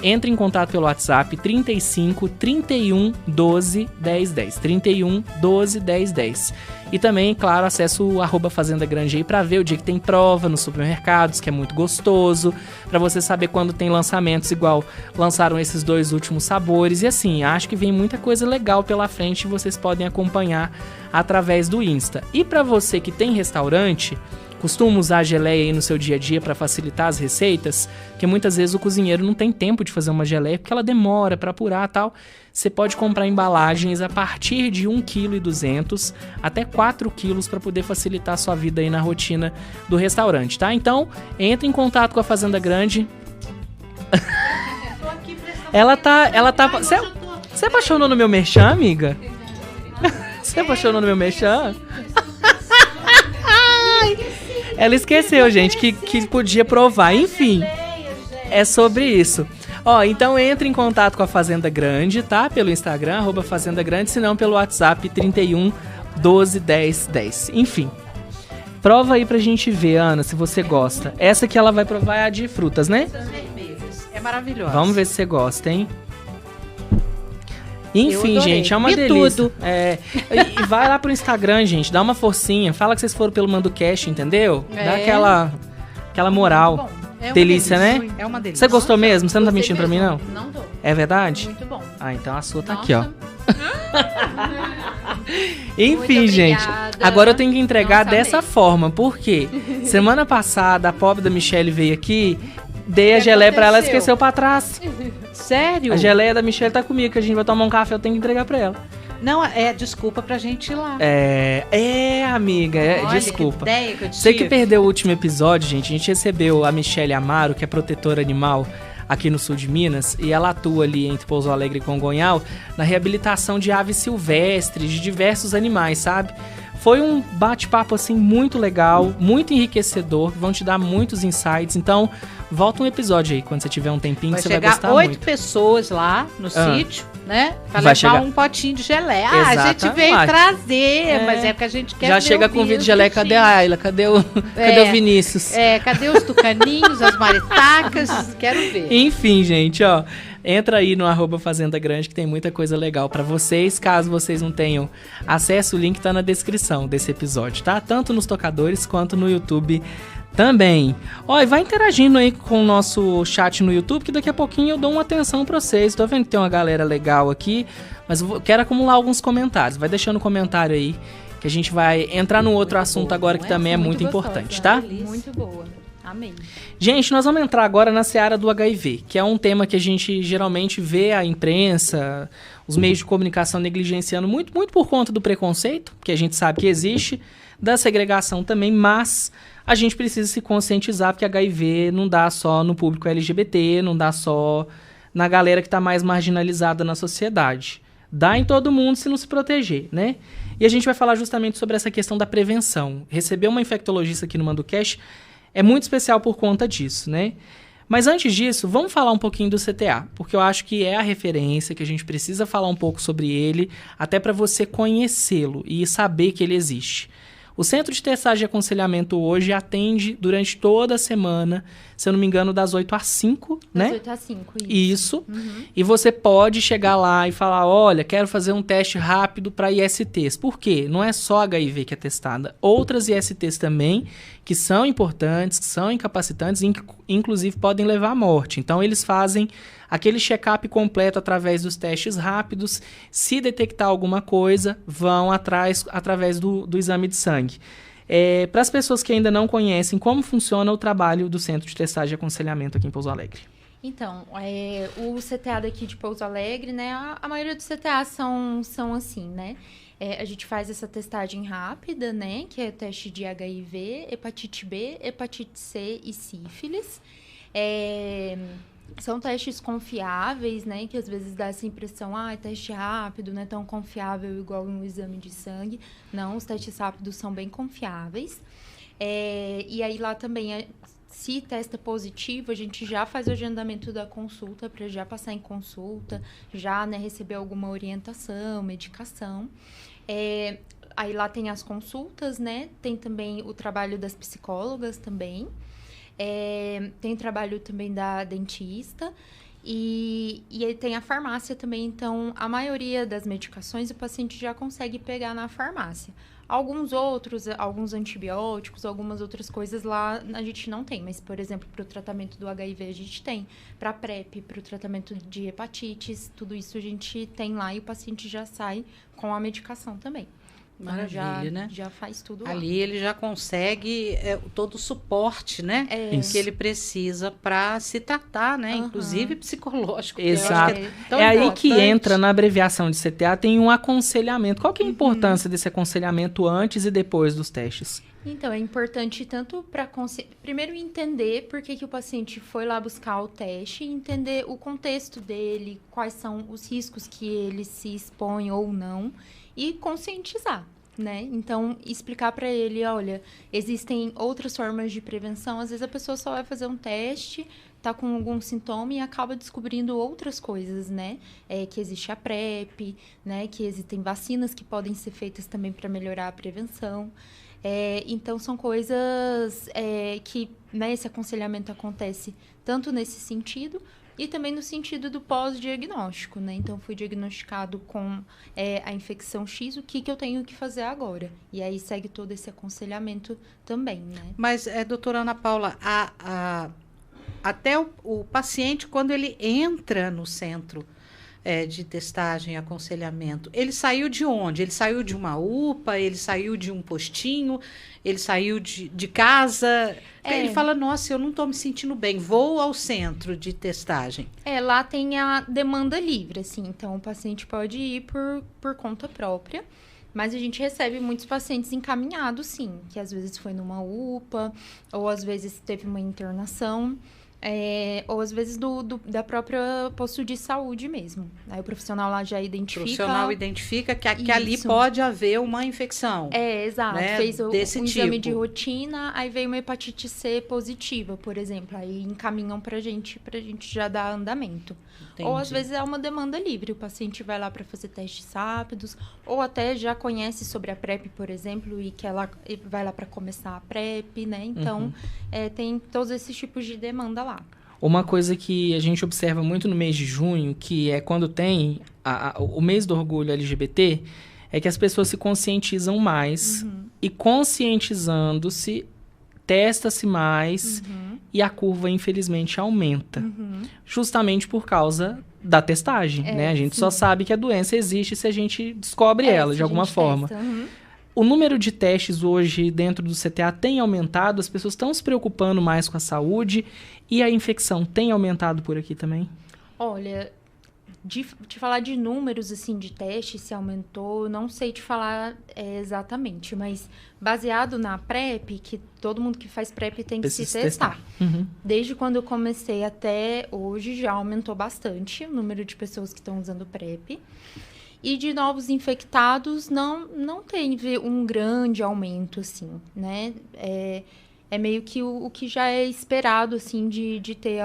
Speaker 1: entre em contato pelo WhatsApp 35 31 12 10 10. 31 12 10 10. E também, claro, acessa o @Fazenda Grande aí para ver o dia que tem prova nos supermercados, que é muito gostoso, para você saber quando tem lançamentos, igual lançaram esses 2 últimos sabores. E assim, acho que vem muita coisa legal pela frente e vocês podem acompanhar através do Insta. E para você que tem restaurante, costuma usar a geleia aí no seu dia a dia para facilitar as receitas, porque muitas vezes o cozinheiro não tem tempo de fazer uma geleia porque ela demora para apurar e tal. Você pode comprar embalagens a partir de 1,2 kg até 4 kg para poder facilitar a sua vida aí na rotina do restaurante, tá? Então, entre em contato com a Fazenda Grande. Ela tá... Você apaixonou no meu merchan, amiga? Você apaixonou no meu merchan? Ela esqueceu, gente, que podia provar. Enfim, é sobre isso. Ó, então entre em contato com a Fazenda Grande, tá? Pelo Instagram, @Fazenda Grande, se não pelo WhatsApp 31 12 10 10. Enfim, prova aí pra gente ver, Ana, se você gosta. Essa que ela vai provar é a de frutas, né?
Speaker 2: É maravilhosa.
Speaker 1: Vamos ver se você gosta, hein? Enfim, gente, é uma delícia.
Speaker 2: Tudo.
Speaker 1: E vai lá pro Instagram, gente, dá uma forcinha, fala que vocês foram pelo MandoCast, entendeu? Dá aquela moral.
Speaker 2: Bom,
Speaker 1: delícia, né?
Speaker 2: É uma delícia.
Speaker 1: Você gostou mesmo? Você não tá mentindo pra mim, não?
Speaker 3: Não tô.
Speaker 1: É verdade?
Speaker 3: Muito bom.
Speaker 1: Ah, então a sua tá aqui, ó. Enfim, gente, agora eu tenho que entregar dessa forma, porque semana passada a pobre da Michelle veio aqui, dei a geleia pra ela, esqueceu pra trás.
Speaker 2: Sério?
Speaker 1: A geleia da Michelle tá comigo, que a gente vai tomar um café, eu tenho que entregar pra ela.
Speaker 2: Não, desculpa pra gente ir lá.
Speaker 1: Amiga,
Speaker 2: Olha,
Speaker 1: desculpa.
Speaker 2: Que ideia que eu tive.
Speaker 1: Você que perdeu o último episódio, gente, a gente recebeu a Michelle Amaro, que é protetora animal aqui no sul de Minas, e ela atua ali entre Pouso Alegre e Congonhal na reabilitação de aves silvestres, de diversos animais, sabe? Foi um bate-papo, assim, muito legal, muito enriquecedor, vão te dar muitos insights. Então, volta um episódio aí, quando você tiver um tempinho, que você vai gostar muito.
Speaker 2: Vai chegar 8 pessoas lá no sítio, né? Pra
Speaker 1: vai
Speaker 2: levar
Speaker 1: chegar
Speaker 2: um potinho de geleia.
Speaker 1: Exatamente.
Speaker 2: A gente veio trazer, mas é que a gente quer
Speaker 1: já chega com o vídeo de geleia, cadê a Ayla? Cadê o Vinícius?
Speaker 2: Cadê os tucaninhos, as maritacas? Quero ver.
Speaker 1: Enfim, gente, ó. Entra aí no @Fazenda Grande que tem muita coisa legal pra vocês. Caso vocês não tenham acesso, o link tá na descrição desse episódio, tá? Tanto nos tocadores quanto no YouTube também. Ó, e vai interagindo aí com o nosso chat no YouTube, que daqui a pouquinho eu dou uma atenção pra vocês. Tô vendo que tem uma galera legal aqui, mas eu quero acumular alguns comentários. Vai deixando comentário aí, que a gente vai entrar num outro assunto agora que também é muito importante, tá?
Speaker 3: Muito boa. Amém.
Speaker 1: Gente, nós vamos entrar agora na seara do HIV, que é um tema que a gente geralmente vê a imprensa, os meios de comunicação negligenciando muito por conta do preconceito, que a gente sabe que existe, da segregação também, mas a gente precisa se conscientizar, porque HIV não dá só no público LGBT, não dá só na galera que está mais marginalizada na sociedade. Dá em todo mundo se não se proteger, né? E a gente vai falar justamente sobre essa questão da prevenção. Receber uma infectologista aqui no MandoCast é muito especial por conta disso, né? Mas antes disso, vamos falar um pouquinho do CTA, porque eu acho que é a referência, que a gente precisa falar um pouco sobre ele, até para você conhecê-lo e saber que ele existe. O Centro de Testagem e Aconselhamento hoje atende durante toda a semana, se eu não me engano, das 8 às 5, né?
Speaker 3: Das 8 às 5, isso.
Speaker 1: Isso. E você pode chegar lá e falar, olha, quero fazer um teste rápido para ISTs. Por quê? Não é só HIV que é testada. Outras ISTs também, que são importantes, que são incapacitantes, inclusive podem levar à morte. Então, eles fazem aquele check-up completo através dos testes rápidos. Se detectar alguma coisa, vão através do exame de sangue. Para as pessoas que ainda não conhecem, como funciona o trabalho do Centro de Testagem e Aconselhamento aqui em Pouso Alegre?
Speaker 3: Então, o CTA daqui de Pouso Alegre, né? A maioria dos CTAs são assim, né? A gente faz essa testagem rápida, né? Que é teste de HIV, hepatite B, hepatite C e sífilis. São testes confiáveis, né? Que às vezes dá essa impressão, é teste rápido, não é tão confiável igual um exame de sangue. Não, os testes rápidos são bem confiáveis. E aí lá também, se testa positivo, a gente já faz o agendamento da consulta para já passar em consulta, já, né, receber alguma orientação, medicação. Aí lá tem as consultas, né? Tem também o trabalho das psicólogas também. Tem o trabalho também da dentista e aí tem a farmácia também. Então, a maioria das medicações o paciente já consegue pegar na farmácia. Alguns antibióticos, algumas outras coisas lá a gente não tem. Mas, por exemplo, para o tratamento do HIV a gente tem. Para PrEP, para o tratamento de hepatites, tudo isso a gente tem lá e o paciente já sai com a medicação também.
Speaker 2: Maravilha, né?
Speaker 3: Já faz tudo lá.
Speaker 2: Ali ele já consegue todo o suporte, né? Que ele precisa para se tratar, né? Inclusive psicológico.
Speaker 1: Exato. É aí que entra na abreviação de CTA, tem um aconselhamento. Qual que é a importância desse aconselhamento antes e depois dos testes?
Speaker 3: Então, é importante tanto para primeiro entender por que o paciente foi lá buscar o teste, entender o contexto dele, quais são os riscos que ele se expõe ou não, e conscientizar, né? Então, explicar para ele, olha, existem outras formas de prevenção. Às vezes a pessoa só vai fazer um teste, tá com algum sintoma e acaba descobrindo outras coisas, né? Que existe a PrEP, né? Que existem vacinas que podem ser feitas também para melhorar a prevenção. Então, são coisas que, né, esse aconselhamento acontece tanto nesse sentido e também no sentido do pós-diagnóstico, né? Então, fui diagnosticado com a infecção X, o que eu tenho que fazer agora? E aí segue todo esse aconselhamento também, né?
Speaker 2: Mas, doutora Ana Paula, até o paciente, quando ele entra no centro de testagem e aconselhamento, ele saiu de onde? Ele saiu de uma UPA, ele saiu de um postinho, ele saiu de casa. Ele fala, nossa, eu não estou me sentindo bem, vou ao centro de testagem.
Speaker 3: Lá tem a demanda livre, assim, então o paciente pode ir por conta própria, mas a gente recebe muitos pacientes encaminhados, sim, que às vezes foi numa UPA, ou às vezes teve uma internação. Ou às vezes da própria posto de saúde mesmo. Aí o profissional lá já identifica... O profissional
Speaker 2: identifica que ali pode haver uma infecção.
Speaker 3: Exato.
Speaker 2: Né?
Speaker 3: Fez um exame
Speaker 2: tipo
Speaker 3: de rotina, aí veio uma hepatite C positiva, por exemplo. Aí encaminham pra gente já dar andamento. Entendi. Ou às vezes é uma demanda livre. O paciente vai lá para fazer testes rápidos, ou até já conhece sobre a PrEP, por exemplo, e vai lá para começar a PrEP, né? Então, tem todos esses tipos de demanda lá.
Speaker 1: Uma coisa que a gente observa muito no mês de junho, que é quando tem o mês do orgulho LGBT, é que as pessoas se conscientizam mais e conscientizando-se, testa-se mais e a curva, infelizmente, aumenta. Justamente por causa da testagem, né? A gente só sabe que a doença existe se a gente descobre ela, de alguma forma. O número de testes hoje dentro do CTA tem aumentado, as pessoas estão se preocupando mais com a saúde e a infecção tem aumentado por aqui também?
Speaker 3: Olha, de falar de números, assim, de teste, se aumentou, não sei te falar exatamente, mas baseado na PrEP, que todo mundo que faz PrEP tem que se testar. Desde quando eu comecei até hoje, já aumentou bastante o número de pessoas que estão usando PrEP. E de novos infectados, não teve um grande aumento, assim, né? É meio que o que já é esperado, assim, de ter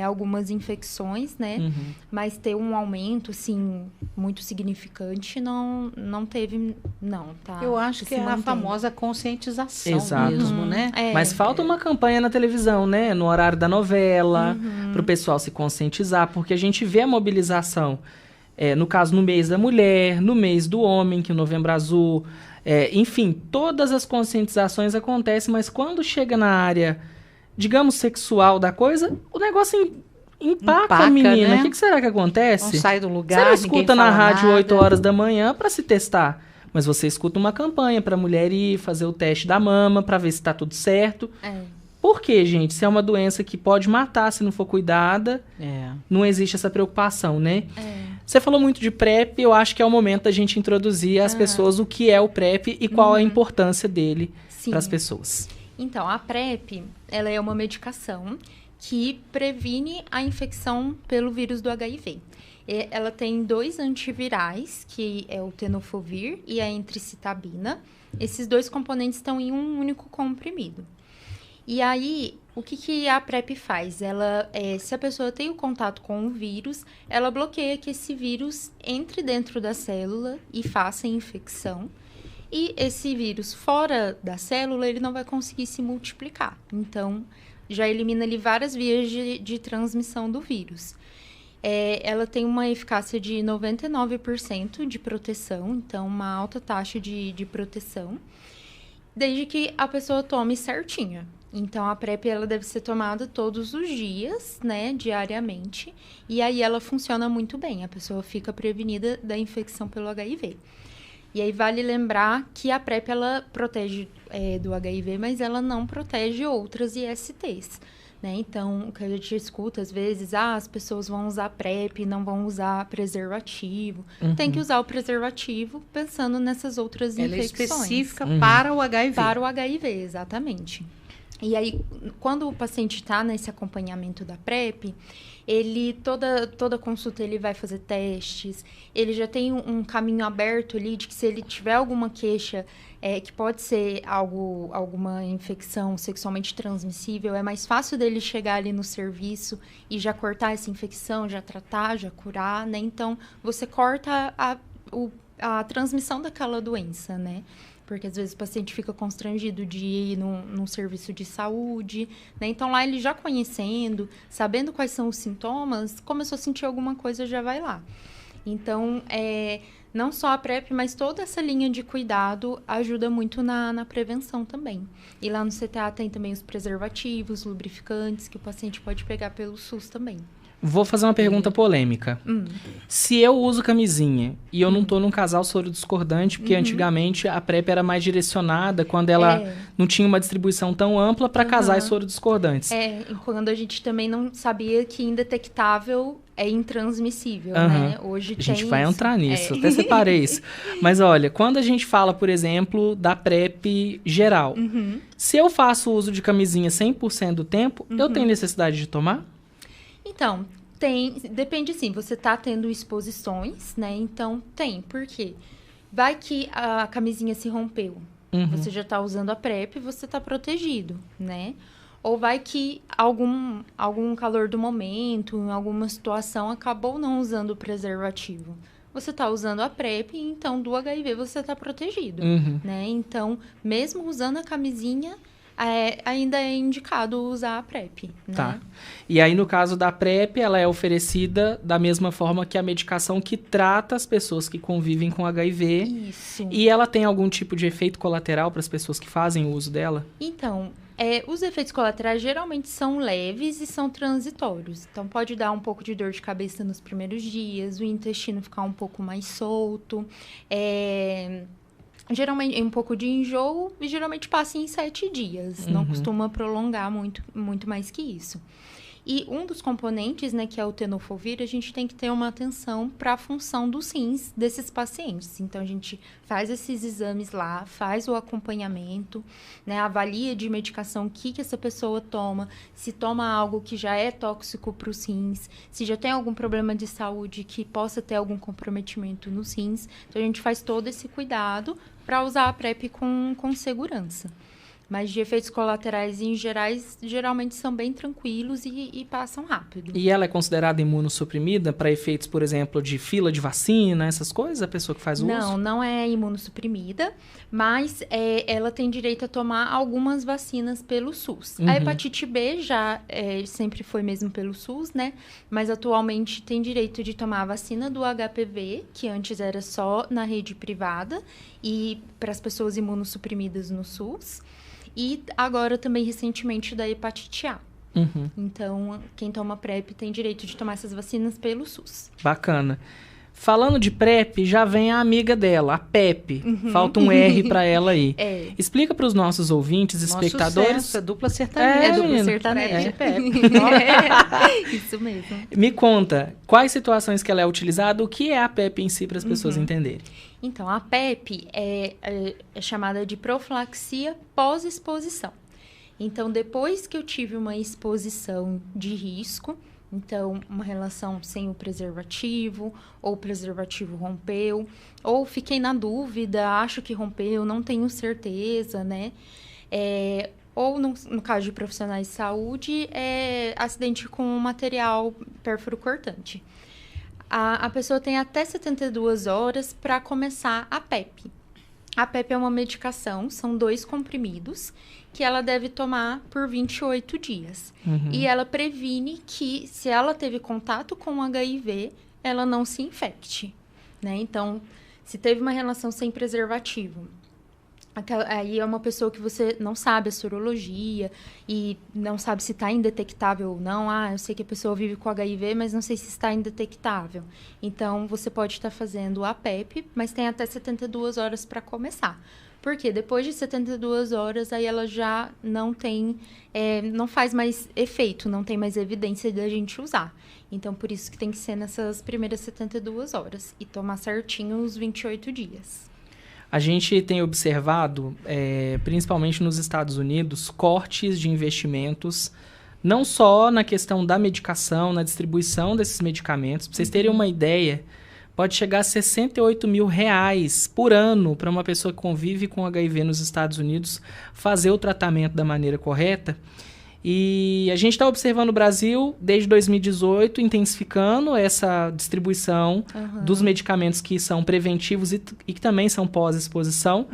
Speaker 3: algumas infecções, né? Mas ter um aumento, assim, muito significante, não teve, não, tá?
Speaker 2: Eu acho que é a famosa conscientização
Speaker 1: Exato.
Speaker 2: mesmo, né?
Speaker 1: Mas falta uma campanha na televisão, né? No horário da novela, para o pessoal se conscientizar, porque a gente vê a mobilização, no caso, no mês da mulher, no mês do homem, que é o Novembro Azul... enfim, todas as conscientizações acontecem, mas quando chega na área, digamos, sexual da coisa, o negócio empaca a menina.
Speaker 2: Né?
Speaker 1: O que será que acontece?
Speaker 2: Não sai do lugar,
Speaker 1: você não escuta na rádio
Speaker 2: nada.
Speaker 1: 8 horas da manhã para se testar, mas você escuta uma campanha para a mulher ir fazer o teste da mama para ver se está tudo certo. Por quê, gente? Se é uma doença que pode matar se não for cuidada, não existe essa preocupação, né? Você falou muito de PrEP, eu acho que é o momento da gente introduzir às pessoas o que é o PrEP e qual a importância dele para as pessoas.
Speaker 3: Então, a PrEP, ela é uma medicação que previne a infecção pelo vírus do HIV. Ela tem 2 antivirais, que é o tenofovir e a entricitabina. Esses 2 componentes estão em um único comprimido. E aí, o que a PrEP faz? Ela, se a pessoa tem o contato com o vírus, ela bloqueia que esse vírus entre dentro da célula e faça infecção. E esse vírus fora da célula, ele não vai conseguir se multiplicar. Então, já elimina ali várias vias de transmissão do vírus. Ela tem uma eficácia de 99% de proteção, então uma alta taxa de proteção, desde que a pessoa tome certinho. Então, a PrEP, ela deve ser tomada todos os dias, né, diariamente, e aí ela funciona muito bem, a pessoa fica prevenida da infecção pelo HIV. E aí, vale lembrar que a PrEP, ela protege do HIV, mas ela não protege outras ISTs, né? Então, o que a gente escuta, às vezes, as pessoas vão usar PrEP, não vão usar preservativo. Tem que usar o preservativo pensando nessas outras infecções.
Speaker 2: Ela é específica para o HIV.
Speaker 3: Para o HIV, exatamente. E aí, quando o paciente está nesse acompanhamento da PrEP, ele, toda consulta, ele vai fazer testes, ele já tem um caminho aberto ali de que se ele tiver alguma queixa, que pode ser alguma infecção sexualmente transmissível, é mais fácil dele chegar ali no serviço e já cortar essa infecção, já tratar, já curar, né? Então, você corta a transmissão daquela doença, né? Porque às vezes o paciente fica constrangido de ir num serviço de saúde, né? Então, lá ele já conhecendo, sabendo quais são os sintomas, começou a sentir alguma coisa, já vai lá. Então, não só a PrEP, mas toda essa linha de cuidado ajuda muito na prevenção também. E lá no CTA tem também os preservativos, lubrificantes, que o paciente pode pegar pelo SUS também.
Speaker 1: Vou fazer uma pergunta polêmica. Se eu uso camisinha e eu não tô num casal soro discordante, porque antigamente a PrEP era mais direcionada quando ela não tinha uma distribuição tão ampla para casais soro discordantes.
Speaker 3: Quando a gente também não sabia que indetectável é intransmissível, né? Hoje
Speaker 1: a gente vai entrar nisso, até separei isso. Mas olha, quando a gente fala, por exemplo, da PrEP geral, se eu faço uso de camisinha 100% do tempo, eu tenho necessidade de tomar?
Speaker 3: Então, depende sim, você tá tendo exposições, né? Então, por quê? Vai que a camisinha se rompeu, você já tá usando a PrEP, você tá protegido, né? Ou vai que algum calor do momento, em alguma situação, acabou não usando o preservativo. Você tá usando a PrEP, então do HIV você tá protegido, né? Então, mesmo usando a camisinha, ainda é indicado usar a PrEP, né?
Speaker 1: Tá. E aí, no caso da PrEP, ela é oferecida da mesma forma que a medicação que trata as pessoas que convivem com HIV.
Speaker 3: Isso.
Speaker 1: E ela tem algum tipo de efeito colateral para as pessoas que fazem o uso dela?
Speaker 3: Então, os efeitos colaterais geralmente são leves e são transitórios. Então, pode dar um pouco de dor de cabeça nos primeiros dias, o intestino ficar um pouco mais solto, geralmente um pouco de enjoo e geralmente passa em 7 dias. Não costuma prolongar muito mais que isso. E um dos componentes, né, que é o tenofovir, a gente tem que ter uma atenção para a função dos rins desses pacientes. Então, a gente faz esses exames lá, faz o acompanhamento, né, avalia de medicação o que essa pessoa toma, se toma algo que já é tóxico para os rins, se já tem algum problema de saúde que possa ter algum comprometimento nos rins. Então, a gente faz todo esse cuidado para usar a PrEP com segurança. Mas de efeitos colaterais em gerais, geralmente são bem tranquilos e passam rápido.
Speaker 1: E ela é considerada imunossuprimida para efeitos, por exemplo, de fila de vacina, essas coisas? A pessoa que faz o uso?
Speaker 3: Não é imunossuprimida, mas ela tem direito a tomar algumas vacinas pelo SUS. A hepatite B já sempre foi mesmo pelo SUS, né? Mas atualmente tem direito de tomar a vacina do HPV, que antes era só na rede privada, e para as pessoas imunossuprimidas no SUS. E agora também, recentemente, da hepatite A. Então, quem toma PrEP tem direito de tomar essas vacinas pelo SUS.
Speaker 1: Bacana. Falando de PrEP, já vem a amiga dela, a PEP. Falta um R para ela aí. Explica para os nossos ouvintes, espectadores.
Speaker 2: Sucesso, dupla sertaneja.
Speaker 3: Dupla sertaneja. Isso mesmo.
Speaker 1: Me conta, quais situações que ela é utilizada, o que é a PEP em si, para as pessoas entenderem?
Speaker 3: Então, a PEP é chamada de profilaxia pós-exposição. Então, depois que eu tive uma exposição de risco, então, uma relação sem o preservativo, ou o preservativo rompeu, ou fiquei na dúvida, acho que rompeu, não tenho certeza, né? Ou, no caso de profissionais de saúde, acidente com material pérfuro cortante. A pessoa tem até 72 horas para começar a PEP. A PEP é uma medicação, são 2 comprimidos, que ela deve tomar por 28 dias. E ela previne que, se ela teve contato com o HIV, ela não se infecte, né? Então, se teve uma relação sem preservativo, aí é uma pessoa que você não sabe a sorologia e não sabe se está indetectável ou não. Eu sei que a pessoa vive com HIV, mas não sei se está indetectável. Então, você pode estar fazendo a PEP, mas tem até 72 horas para começar. Porque depois de 72 horas, aí ela já não tem, não faz mais efeito, não tem mais evidência da gente usar. Então, por isso que tem que ser nessas primeiras 72 horas e tomar certinho os 28 dias.
Speaker 1: A gente tem observado, principalmente nos Estados Unidos, cortes de investimentos, não só na questão da medicação, na distribuição desses medicamentos. Para vocês terem uma ideia, pode chegar a R$68 mil por ano para uma pessoa que convive com HIV nos Estados Unidos fazer o tratamento da maneira correta. E a gente está observando o Brasil, desde 2018, intensificando essa distribuição dos medicamentos que são preventivos e que também são pós-exposição.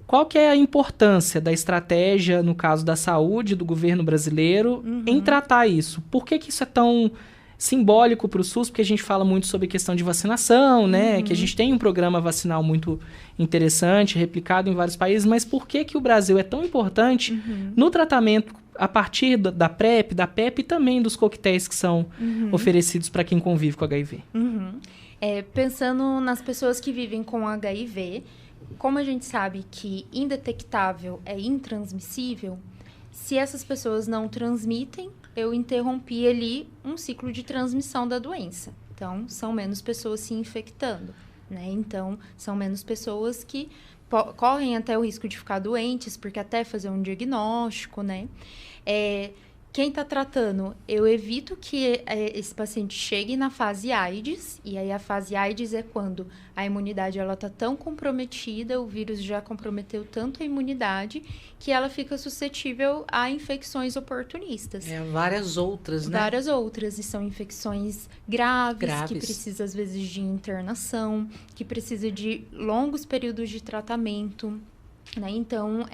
Speaker 1: Qual que é a importância da estratégia, no caso da saúde, do governo brasileiro, em tratar isso? Por que isso é tão simbólico para o SUS? Porque a gente fala muito sobre questão de vacinação, né? Que a gente tem um programa vacinal muito interessante, replicado em vários países, mas por que o Brasil é tão importante no tratamento a partir da PrEP, da PEP e também dos coquetéis que são oferecidos para quem convive com HIV?
Speaker 3: Pensando nas pessoas que vivem com HIV, como a gente sabe que indetectável é intransmissível, se essas pessoas não transmitem, eu interrompi ali um ciclo de transmissão da doença. Então, são menos pessoas se infectando, né? Então, são menos pessoas que correm até o risco de ficar doentes, porque até fazer um diagnóstico, né? Quem está tratando, eu evito que esse paciente chegue na fase AIDS, e aí a fase AIDS é quando a imunidade está tão comprometida, o vírus já comprometeu tanto a imunidade, que ela fica suscetível a infecções oportunistas.
Speaker 2: Várias outras, né?
Speaker 3: Várias outras, e são infecções graves, que precisam às vezes de internação, que precisa de longos períodos de tratamento. Né? Então,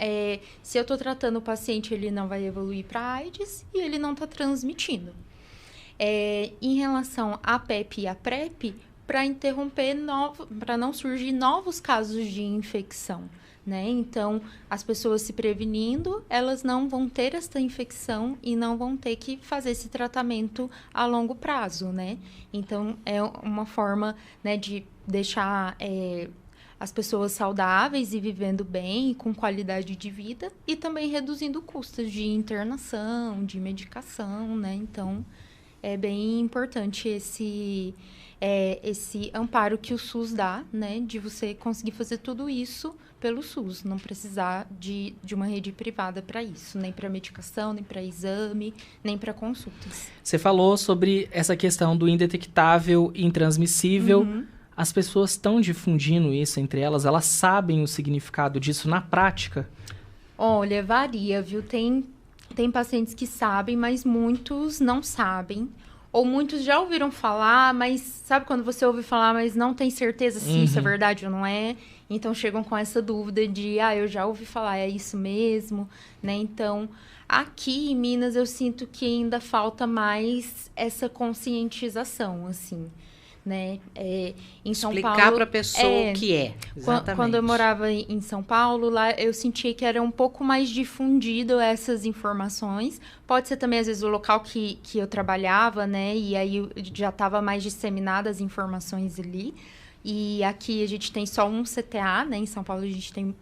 Speaker 3: se eu estou tratando o paciente, ele não vai evoluir para AIDS e ele não está transmitindo. Em relação à PEP e à PrEP, para interromper, para não surgir novos casos de infecção. Né? Então, as pessoas se prevenindo, elas não vão ter essa infecção e não vão ter que fazer esse tratamento a longo prazo. Né? Então, é uma forma, né, de deixar as pessoas saudáveis e vivendo bem, com qualidade de vida, e também reduzindo custos de internação, de medicação, né? Então, é bem importante esse amparo que o SUS dá, né? De você conseguir fazer tudo isso pelo SUS, não precisar de uma rede privada para isso, nem para medicação, nem para exame, nem para consultas.
Speaker 1: Você falou sobre essa questão do indetectável e intransmissível. As pessoas estão difundindo isso entre elas sabem o significado disso na prática?
Speaker 3: Olha, varia, viu? Tem pacientes que sabem, mas muitos não sabem. Ou muitos já ouviram falar, mas sabe quando você ouve falar, mas não tem certeza se isso é verdade ou não é? Então, chegam com essa dúvida de, eu já ouvi falar, é isso mesmo, né? Então, aqui em Minas, eu sinto que ainda falta mais essa conscientização, assim, né? Em São Paulo...
Speaker 2: Explicar para a pessoa o que é,
Speaker 3: exatamente. Quando eu morava em São Paulo, lá eu sentia que era um pouco mais difundido essas informações. Pode ser também, às vezes, o local que eu trabalhava, né? E aí já estava mais disseminadas as informações ali. E aqui a gente tem só um CTA, né? Em São Paulo a gente tem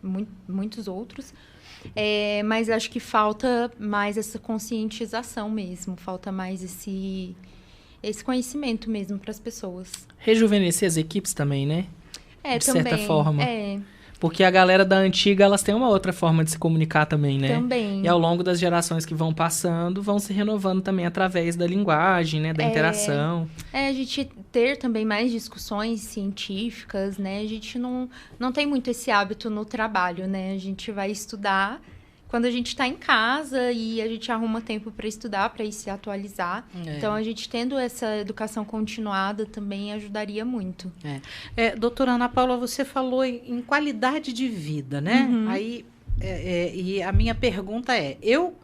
Speaker 3: muitos outros. Mas acho que falta mais essa conscientização mesmo. Falta mais esse conhecimento mesmo para as pessoas.
Speaker 1: Rejuvenescer as equipes também, né? De
Speaker 3: também,
Speaker 1: certa forma. Porque a galera da antiga, elas têm uma outra forma de se comunicar também, né?
Speaker 3: Também.
Speaker 1: E ao longo das gerações que vão passando, vão se renovando também através da linguagem, né? Da interação.
Speaker 3: A gente ter também mais discussões científicas, né? A gente não tem muito esse hábito no trabalho, né? A gente vai estudar quando a gente está em casa e a gente arruma tempo para estudar, para ir se atualizar. Então, a gente tendo essa educação continuada também ajudaria muito.
Speaker 2: Doutora Ana Paula, você falou em qualidade de vida, né? Aí, e a minha pergunta eu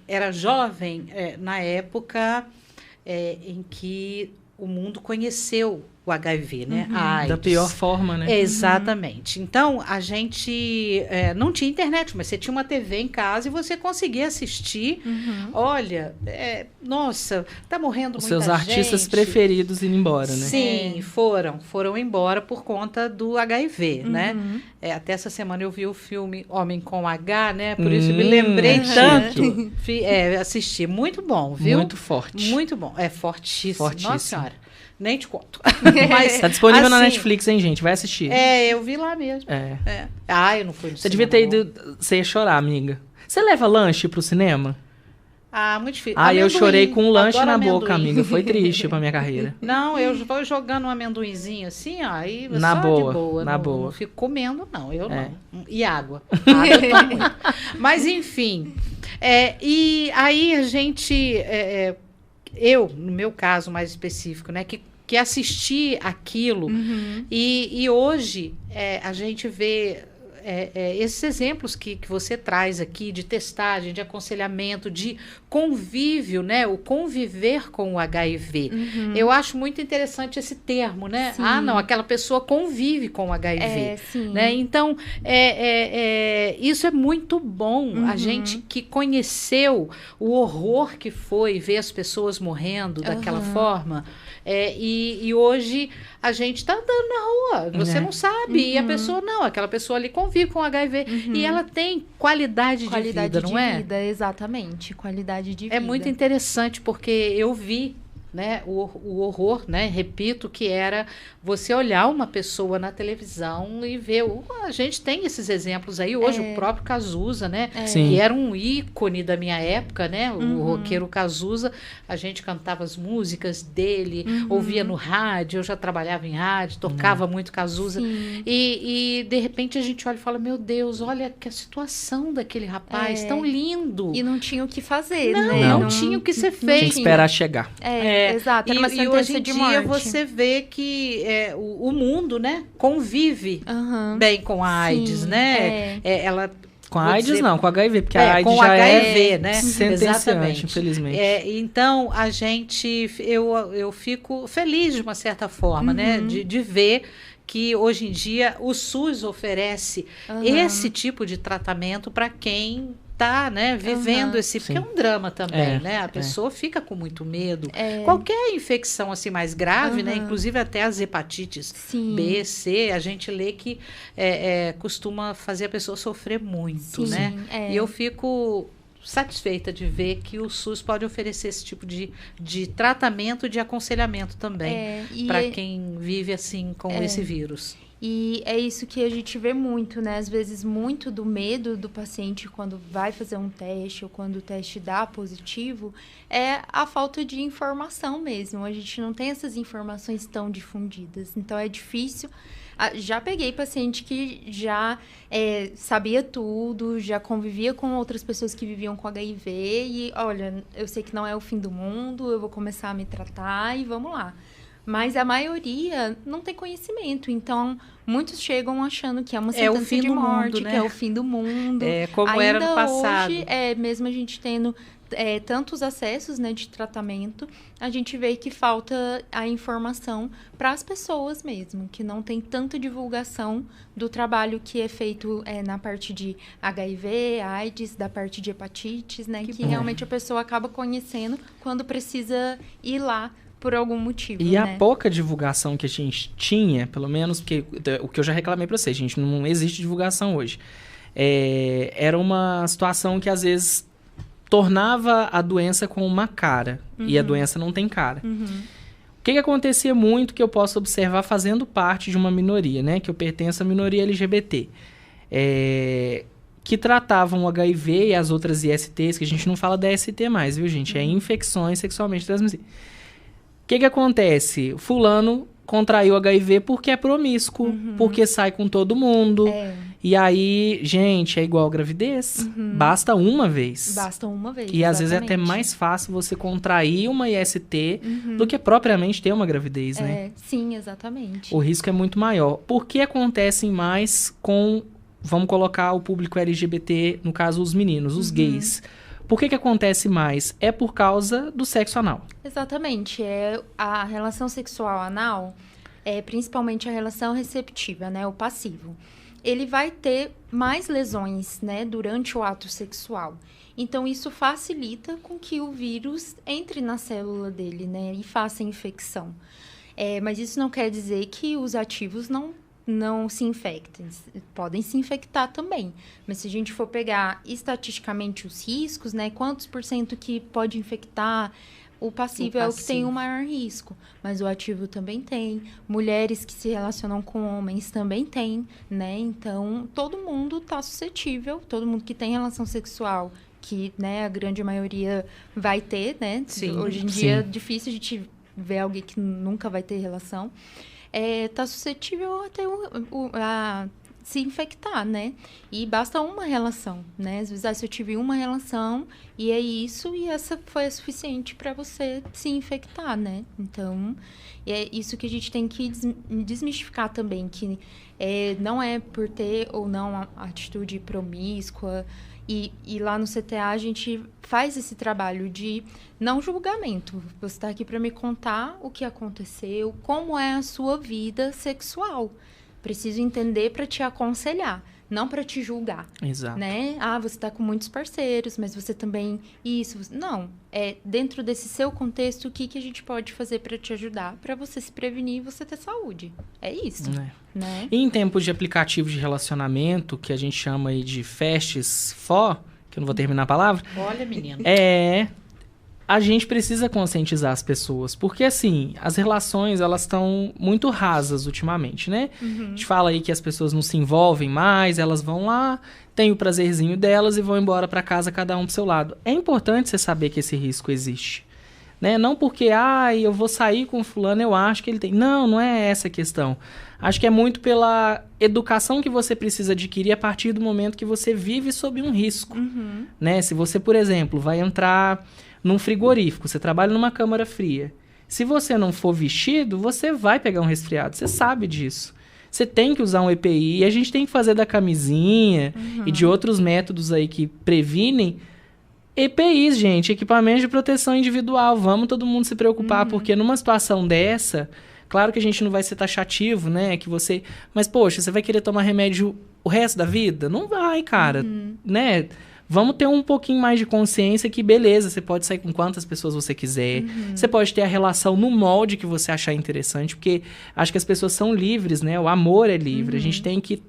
Speaker 2: era jovem na época em que o mundo conheceu o HIV, né? A AIDS.
Speaker 1: Da pior forma, né?
Speaker 2: Exatamente. Então, a gente não tinha internet, mas você tinha uma TV em casa e você conseguia assistir. Olha, nossa, tá morrendo muita gente.
Speaker 1: Os seus artistas preferidos indo embora, né?
Speaker 2: Sim, foram embora por conta do HIV, né? Até essa semana eu vi o filme Homem com H, né? Por isso me lembrei tanto. Assisti. Muito bom, viu?
Speaker 1: Muito forte.
Speaker 2: Muito bom. É fortíssimo. Nossa Senhora. Nem te conto.
Speaker 1: Mas tá disponível na Netflix, hein, gente? Vai assistir.
Speaker 2: Eu vi lá mesmo. Eu não fui no cinema.
Speaker 1: Você devia ter ido... Você ia chorar, amiga. Você leva lanche pro cinema?
Speaker 2: Muito difícil.
Speaker 1: Eu chorei com um lanche na boca, amiga. Foi triste pra minha carreira.
Speaker 2: Não, eu vou jogando um amendoinzinho assim, aí
Speaker 1: na
Speaker 2: só
Speaker 1: boa,
Speaker 2: de boa.
Speaker 1: Na boa.
Speaker 2: Não fico comendo, não. Eu não. E água. Água eu tomo muito. Mas, enfim. E aí a gente... eu, no meu caso mais específico, né, que assisti aquilo, e hoje a gente vê esses exemplos que você traz aqui de testagem, de aconselhamento, de convívio, né, o conviver com o HIV. Eu acho muito interessante esse termo, né? Sim. Não, aquela pessoa convive com o HIV. Né? Então, isso é muito bom. A gente que conheceu o horror que foi ver as pessoas morrendo daquela forma. E hoje a gente está andando na rua, você não sabe, e a pessoa não, aquela pessoa ali convive com HIV e ela tem qualidade de vida, não é?
Speaker 3: Qualidade de vida, exatamente, qualidade de vida.
Speaker 2: É muito interessante porque eu vi, né, o horror, né, repito, que era você olhar uma pessoa na televisão e ver, a gente tem esses exemplos aí hoje, o próprio Cazuza, né, que era um ícone da minha época, né, o roqueiro Cazuza, a gente cantava as músicas dele, ouvia no rádio, eu já trabalhava em rádio, tocava muito Cazuza, e de repente a gente olha e fala, meu Deus, olha que a situação daquele rapaz, tão lindo.
Speaker 3: E não tinha o que fazer,
Speaker 2: né? Não tinha o que ser feito.
Speaker 1: Tinha que esperar chegar.
Speaker 3: Exato, era uma sentença
Speaker 2: hoje em
Speaker 3: de
Speaker 2: dia
Speaker 3: morte.
Speaker 2: você vê que o mundo, né, convive bem com a AIDS, né? Ela
Speaker 1: com a AIDS não, com a HIV, porque a AIDS
Speaker 2: com
Speaker 1: já
Speaker 2: HIV, né?
Speaker 1: sentenciante, infelizmente.
Speaker 2: Então, a gente, eu fico feliz de uma certa forma, né, de ver que hoje em dia o SUS oferece esse tipo de tratamento para quem tá, né, vivendo esse... Porque é um drama também, né? A pessoa fica com muito medo. Qualquer infecção, assim, mais grave, né? Inclusive até as hepatites B, C, a gente lê que costuma fazer a pessoa sofrer muito, né? E eu fico satisfeita de ver que o SUS pode oferecer esse tipo de tratamento, de aconselhamento também, para quem vive, assim, com esse vírus.
Speaker 3: E é isso que a gente vê muito, né? Às vezes, muito do medo do paciente quando vai fazer um teste ou quando o teste dá positivo é a falta de informação mesmo. A gente não tem essas informações tão difundidas. Então, é difícil. Já peguei paciente que já sabia tudo, já convivia com outras pessoas que viviam com HIV e, olha, eu sei que não é o fim do mundo, eu vou começar a me tratar e vamos lá. Mas a maioria não tem conhecimento, então muitos chegam achando que é uma sentença de morte, que é o fim do mundo.
Speaker 2: Como ainda era no passado.
Speaker 3: Hoje, mesmo a gente tendo tantos acessos, né, de tratamento, a gente vê que falta a informação para as pessoas mesmo, que não tem tanta divulgação do trabalho que é feito na parte de HIV, AIDS, da parte de hepatites, né, que realmente a pessoa acaba conhecendo quando precisa ir lá por algum motivo,
Speaker 1: e a pouca divulgação que a gente tinha, pelo menos, porque o que eu já reclamei para vocês, gente, não existe divulgação hoje. Era uma situação que, às vezes, tornava a doença com uma cara, e a doença não tem cara. O que acontecia muito, que eu posso observar fazendo parte de uma minoria, né? Que eu pertenço à minoria LGBT. Que tratavam o HIV e as outras ISTs, que a gente não fala DST mais, viu, gente? É infecções sexualmente transmissíveis. O que acontece? Fulano contraiu HIV porque é promíscuo, porque sai com todo mundo. E aí, gente, é igual gravidez. Basta uma vez.
Speaker 3: Basta uma vez,
Speaker 1: e às vezes é até mais fácil você contrair uma IST do que propriamente ter uma gravidez, né?
Speaker 3: Sim, exatamente.
Speaker 1: O risco é muito maior. Por que acontecem mais com, vamos colocar o público LGBT, no caso os meninos, os gays? Por que acontece mais? É por causa do sexo anal.
Speaker 3: Exatamente. A relação sexual anal, principalmente a relação receptiva, né? O passivo. Ele vai ter mais lesões, né? Durante o ato sexual. Então, isso facilita com que o vírus entre na célula dele, né? E faça infecção. Mas isso não quer dizer que os ativos não se infectem, podem se infectar também. Mas se a gente for pegar estatisticamente os riscos, né, quantos % que pode infectar, o passivo é o que tem o maior risco. Mas o ativo também tem. Mulheres que se relacionam com homens também tem, né? Então, todo mundo está suscetível, todo mundo que tem relação sexual, que, né, a grande maioria vai ter, né?
Speaker 2: Sim,
Speaker 3: hoje em dia é difícil a gente ver alguém que nunca vai ter relação. Tá suscetível até a se infectar, né? E basta uma relação, né? Às vezes, se eu tive uma relação e é isso, e essa foi a suficiente para você se infectar, né? Então, é isso que a gente tem que desmistificar também, que não é por ter ou não a atitude promíscua. E lá no CTA a gente faz esse trabalho de não julgamento. Você está aqui para me contar o que aconteceu, como é a sua vida sexual. Preciso entender para te aconselhar, não para te julgar.
Speaker 1: Exato.
Speaker 3: Né? Você está com muitos parceiros, mas você também... Não, dentro desse seu contexto, o que a gente pode fazer para te ajudar, para você se prevenir e você ter saúde. É isso. Né?
Speaker 1: E em tempos de aplicativo de relacionamento, que a gente chama aí de Festes For, que eu não vou terminar a palavra.
Speaker 2: Olha, menino.
Speaker 1: A gente precisa conscientizar as pessoas, porque assim, as relações, elas estão muito rasas ultimamente, né? A gente fala aí que as pessoas não se envolvem mais, elas vão lá, têm o prazerzinho delas e vão embora para casa, cada um pro seu lado. É importante você saber que esse risco existe, né? Não porque, eu vou sair com fulano, eu acho que ele tem. Não é essa a questão. Acho que é muito pela educação que você precisa adquirir a partir do momento que você vive sob um risco, né? Se você, por exemplo, vai entrar num frigorífico, você trabalha numa câmara fria. Se você não for vestido, você vai pegar um resfriado. Você sabe disso. Você tem que usar um EPI. E a gente tem que fazer da camisinha e de outros métodos aí que previnem EPIs, gente. Equipamentos de proteção individual. Vamos todo mundo se preocupar, porque numa situação dessa, claro que a gente não vai ser taxativo, né? Mas, poxa, você vai querer tomar remédio o resto da vida? Não vai, cara. Né? vamos ter um pouquinho mais de consciência que, beleza, você pode sair com quantas pessoas você quiser, você pode ter a relação no molde que você achar interessante, porque acho que as pessoas são livres, né? O amor é livre, a gente tem que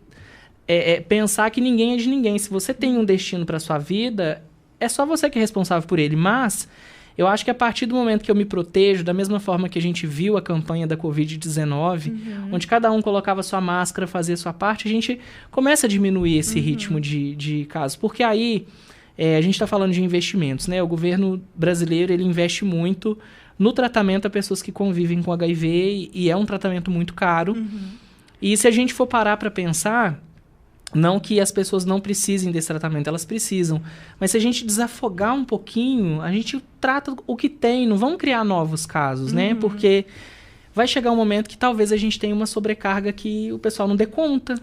Speaker 1: pensar que ninguém é de ninguém. Se você tem um destino para sua vida, é só você que é responsável por ele, mas eu acho que a partir do momento que eu me protejo, da mesma forma que a gente viu a campanha da Covid-19, onde cada um colocava sua máscara, fazia sua parte, a gente começa a diminuir esse ritmo de casos. Porque aí, a gente está falando de investimentos, né? O governo brasileiro, ele investe muito no tratamento a pessoas que convivem com HIV e é um tratamento muito caro. E se a gente for parar para pensar, não que as pessoas não precisem desse tratamento, elas precisam. Mas se a gente desafogar um pouquinho, a gente trata o que tem, não vamos criar novos casos, né? Porque vai chegar um momento que talvez a gente tenha uma sobrecarga que o pessoal não dê conta.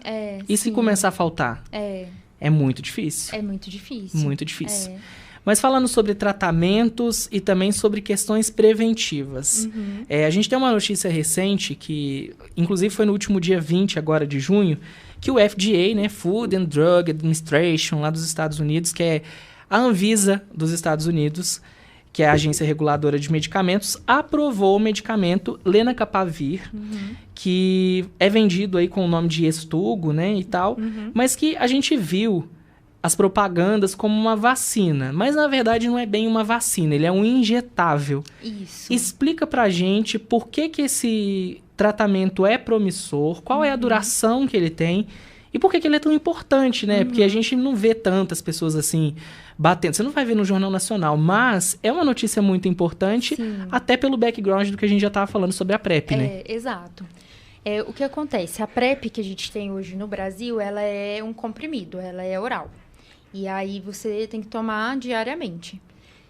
Speaker 1: E se começar a faltar? É muito difícil.
Speaker 3: É muito difícil.
Speaker 1: Muito difícil. Mas falando sobre tratamentos e também sobre questões preventivas. A gente tem uma notícia recente que, inclusive foi no último dia 20 agora de junho, que o FDA, né, Food and Drug Administration, lá dos Estados Unidos, que é a Anvisa dos Estados Unidos, que é a agência reguladora de medicamentos, aprovou o medicamento lenacapavir, que é vendido aí com o nome de Estugo, né, e tal, mas que a gente viu as propagandas como uma vacina, mas na verdade não é bem uma vacina, ele é um injetável.
Speaker 3: Isso.
Speaker 1: Explica pra gente por que esse tratamento é promissor, qual é a duração que ele tem e por que ele é tão importante, né? Porque a gente não vê tantas pessoas assim batendo. Você não vai ver no Jornal Nacional, mas é uma notícia muito importante, até pelo background do que a gente já estava falando sobre a PrEP, né?
Speaker 3: Exato. O que acontece? A PrEP que a gente tem hoje no Brasil, ela é um comprimido, ela é oral. E aí você tem que tomar diariamente.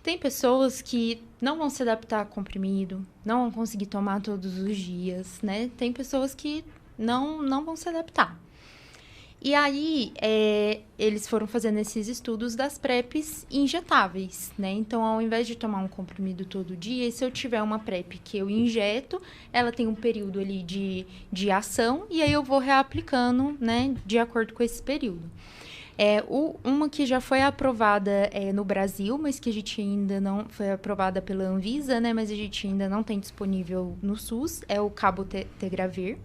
Speaker 3: Tem pessoas que não vão se adaptar a comprimido, não vão conseguir tomar todos os dias, né? Tem pessoas que não vão se adaptar. E aí, eles foram fazendo esses estudos das PrEPs injetáveis, né? Então, ao invés de tomar um comprimido todo dia, se eu tiver uma PrEP que eu injeto, ela tem um período ali de ação, e aí eu vou reaplicando, né? De acordo com esse período. Uma que já foi aprovada no Brasil, mas que a gente ainda não... Foi aprovada pela Anvisa, né? Mas a gente ainda não tem disponível no SUS, é o cabotegravir.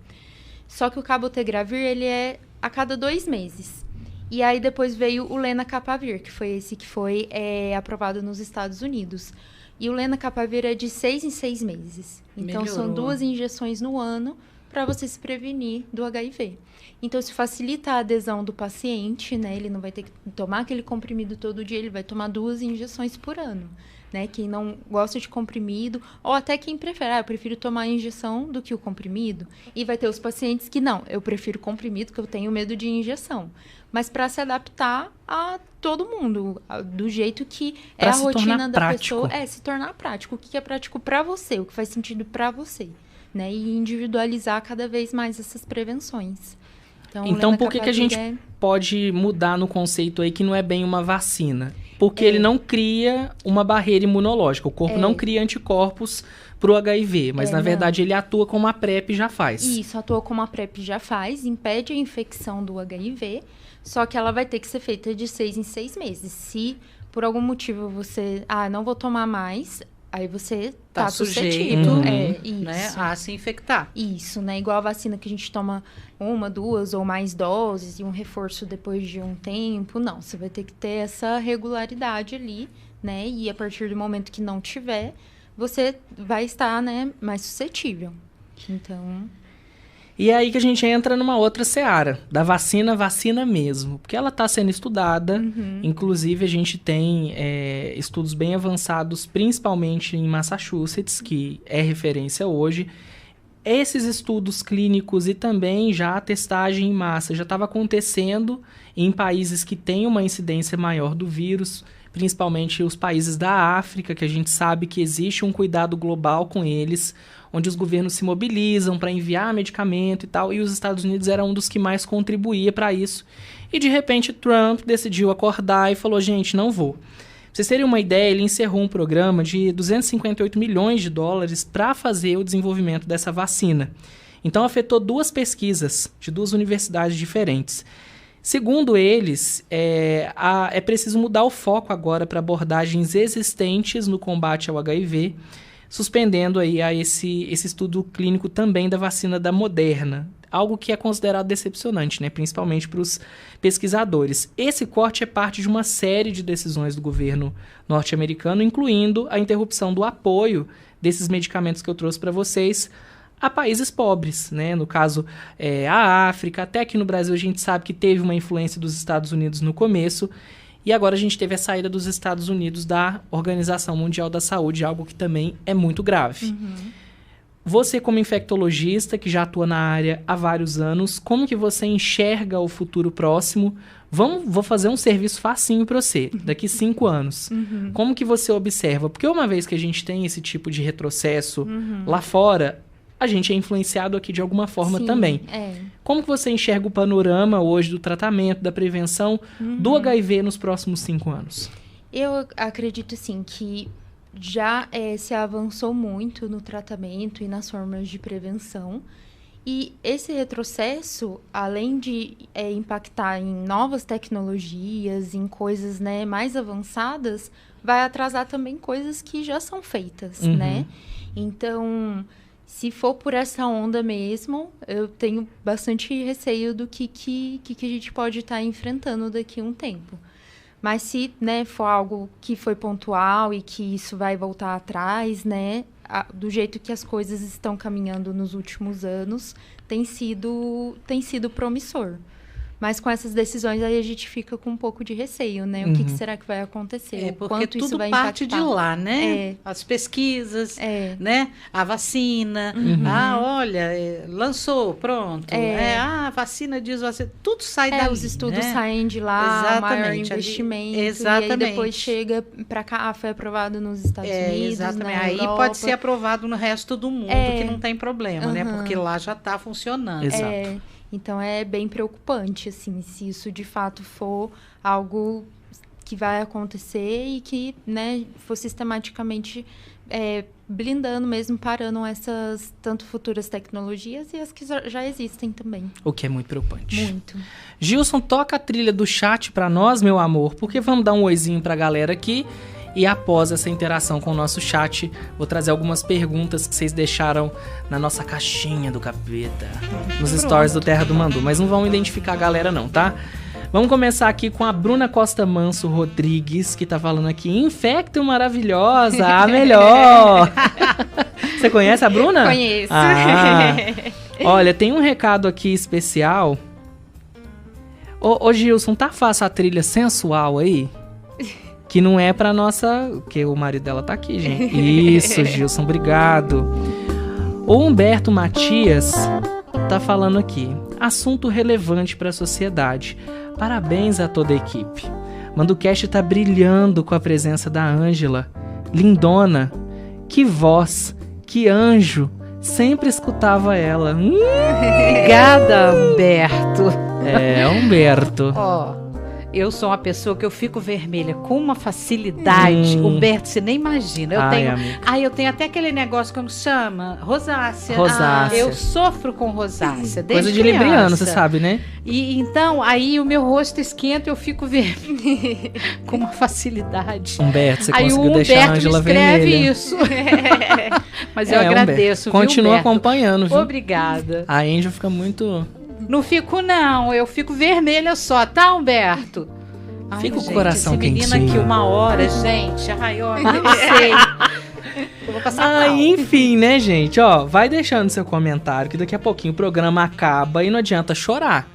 Speaker 3: Só que o cabotegravir, ele é a cada 2 meses. E aí, depois veio o lenacapavir, que foi esse que foi aprovado nos Estados Unidos. E o lenacapavir é de 6 em 6 meses. Então, são 2 injeções no ano para você se prevenir do HIV. Então, isso facilita a adesão do paciente, né? Ele não vai ter que tomar aquele comprimido todo dia, ele vai tomar 2 injeções por ano, né? Quem não gosta de comprimido, ou até quem prefere, eu prefiro tomar a injeção do que o comprimido. E vai ter os pacientes que não, eu prefiro comprimido, que eu tenho medo de injeção. Mas para se adaptar a todo mundo, do jeito que é a rotina da pessoa, se tornar prático. O que é prático para você, o que faz sentido para você, né? E individualizar cada vez mais essas prevenções.
Speaker 1: Então por que a gente pode mudar no conceito aí que não é bem uma vacina? Porque ele não cria uma barreira imunológica. O corpo não cria anticorpos para o HIV, mas na verdade ele atua como a PrEP já faz.
Speaker 3: Isso, atua como a PrEP já faz, impede a infecção do HIV, só que ela vai ter que ser feita de 6 em 6 meses. Se por algum motivo você, não vou tomar mais, aí você tá
Speaker 2: sujeito, né, a se infectar.
Speaker 3: Isso, né? Igual a vacina que a gente toma 1, 2 ou mais doses e um reforço depois de um tempo. Não, você vai ter que ter essa regularidade ali, né? E a partir do momento que não tiver, você vai estar, né, mais suscetível. Então...
Speaker 1: E é aí que a gente entra numa outra seara, da vacina mesmo. Porque ela está sendo estudada, inclusive a gente tem estudos bem avançados, principalmente em Massachusetts, que é referência hoje. Esses estudos clínicos e também já a testagem em massa já estava acontecendo em países que têm uma incidência maior do vírus, principalmente os países da África, que a gente sabe que existe um cuidado global com eles, onde os governos se mobilizam para enviar medicamento e tal, e os Estados Unidos era um dos que mais contribuía para isso. E de repente Trump decidiu acordar e falou, gente, não vou. Pra vocês terem uma ideia, ele encerrou um programa de 258 milhões de dólares para fazer o desenvolvimento dessa vacina. Então afetou 2 pesquisas de 2 universidades diferentes. Segundo eles, é preciso mudar o foco agora para abordagens existentes no combate ao HIV, suspendendo aí esse estudo clínico também da vacina da Moderna. Algo que é considerado decepcionante, né? Principalmente para os pesquisadores. Esse corte é parte de uma série de decisões do governo norte-americano, incluindo a interrupção do apoio desses medicamentos que eu trouxe para vocês a países pobres, né? No caso, a África. Até aqui no Brasil a gente sabe que teve uma influência dos Estados Unidos no começo, e agora a gente teve a saída dos Estados Unidos da Organização Mundial da Saúde, algo que também é muito grave. Você, como infectologista, que já atua na área há vários anos, como que você enxerga o futuro próximo? Vou fazer um serviço facinho para você, daqui 5 anos. Como que você observa? Porque uma vez que a gente tem esse tipo de retrocesso lá fora, a gente é influenciado aqui de alguma forma também. Como que você enxerga o panorama hoje do tratamento, da prevenção do HIV nos próximos 5 anos?
Speaker 3: Eu acredito, assim, que já se avançou muito no tratamento e nas formas de prevenção. E esse retrocesso, além de impactar em novas tecnologias, em coisas, né, mais avançadas, vai atrasar também coisas que já são feitas, né? Então, se for por essa onda mesmo, eu tenho bastante receio do que a gente pode estar enfrentando daqui a um tempo. Mas se, né, for algo que foi pontual e que isso vai voltar atrás, né, do jeito que as coisas estão caminhando nos últimos anos, tem sido promissor. Mas com essas decisões aí a gente fica com um pouco de receio, né? O que será que vai acontecer?
Speaker 2: Porque
Speaker 3: quanto
Speaker 2: tudo
Speaker 3: isso vai
Speaker 2: parte
Speaker 3: impactar?
Speaker 2: de lá, né? As pesquisas, né? A vacina. Olha, lançou, pronto. A vacina diz, tudo sai dali,
Speaker 3: os estudos
Speaker 2: né?
Speaker 3: saem de lá, maior investimento. Exatamente. E aí depois chega para cá, foi aprovado nos Estados Unidos,
Speaker 2: exatamente.
Speaker 3: Na
Speaker 2: aí
Speaker 3: Europa.
Speaker 2: Pode ser aprovado no resto do mundo, que não tem problema, né? Porque lá já está funcionando.
Speaker 1: Exato.
Speaker 3: Então, é bem preocupante, assim, se isso de fato for algo que vai acontecer e que, né, for sistematicamente blindando mesmo, parando essas tanto futuras tecnologias e as que já existem também.
Speaker 1: O que é muito preocupante.
Speaker 3: Muito.
Speaker 1: Gilson, toca a trilha do chat pra nós, meu amor, porque vamos dar um oizinho pra galera aqui. E após essa interação com o nosso chat, vou trazer algumas perguntas que vocês deixaram na nossa caixinha do capeta, nos stories do Terra do Mandu. Mas não vão identificar a galera não, tá? Vamos começar aqui com a Bruna Costa Manso Rodrigues, que tá falando aqui, Infecto Maravilhosa, a melhor! Você conhece a Bruna?
Speaker 3: Conheço.
Speaker 1: Olha, tem um recado aqui especial. Ô Gilson, tá fácil a trilha sensual aí? Que não é pra nossa... Porque o marido dela tá aqui, gente. Isso, Gilson, obrigado. O Humberto Matias tá falando aqui. Assunto relevante pra sociedade. Parabéns a toda a equipe. Manducast tá brilhando com a presença da Ângela. Lindona. Que voz. Que anjo. Sempre escutava ela.
Speaker 2: Obrigada, Humberto.
Speaker 1: Humberto.
Speaker 2: Eu sou uma pessoa que eu fico vermelha com uma facilidade. Humberto, você nem imagina. Eu tenho até aquele negócio que chama rosácea. Eu sofro com rosácea.
Speaker 1: Coisa de libriano, você sabe, né?
Speaker 2: E então, aí o meu rosto esquenta e eu fico vermelha com uma facilidade.
Speaker 1: Humberto, você conseguiu deixar a Ângela vermelha.
Speaker 2: Isso. Mas eu agradeço,
Speaker 1: Humberto. Continua
Speaker 2: Humberto?
Speaker 1: Acompanhando, viu?
Speaker 2: Obrigada.
Speaker 1: A Ângela fica muito...
Speaker 2: Não fico, não. Eu fico vermelha só, tá, Humberto?
Speaker 1: Fica o coração quentinho.
Speaker 2: Esse menino aqui 1 hora, gente. Ai, ó, não sei. Eu vou passar mal.
Speaker 1: Enfim, né, gente? Vai deixando seu comentário, que daqui a pouquinho o programa acaba e não adianta chorar.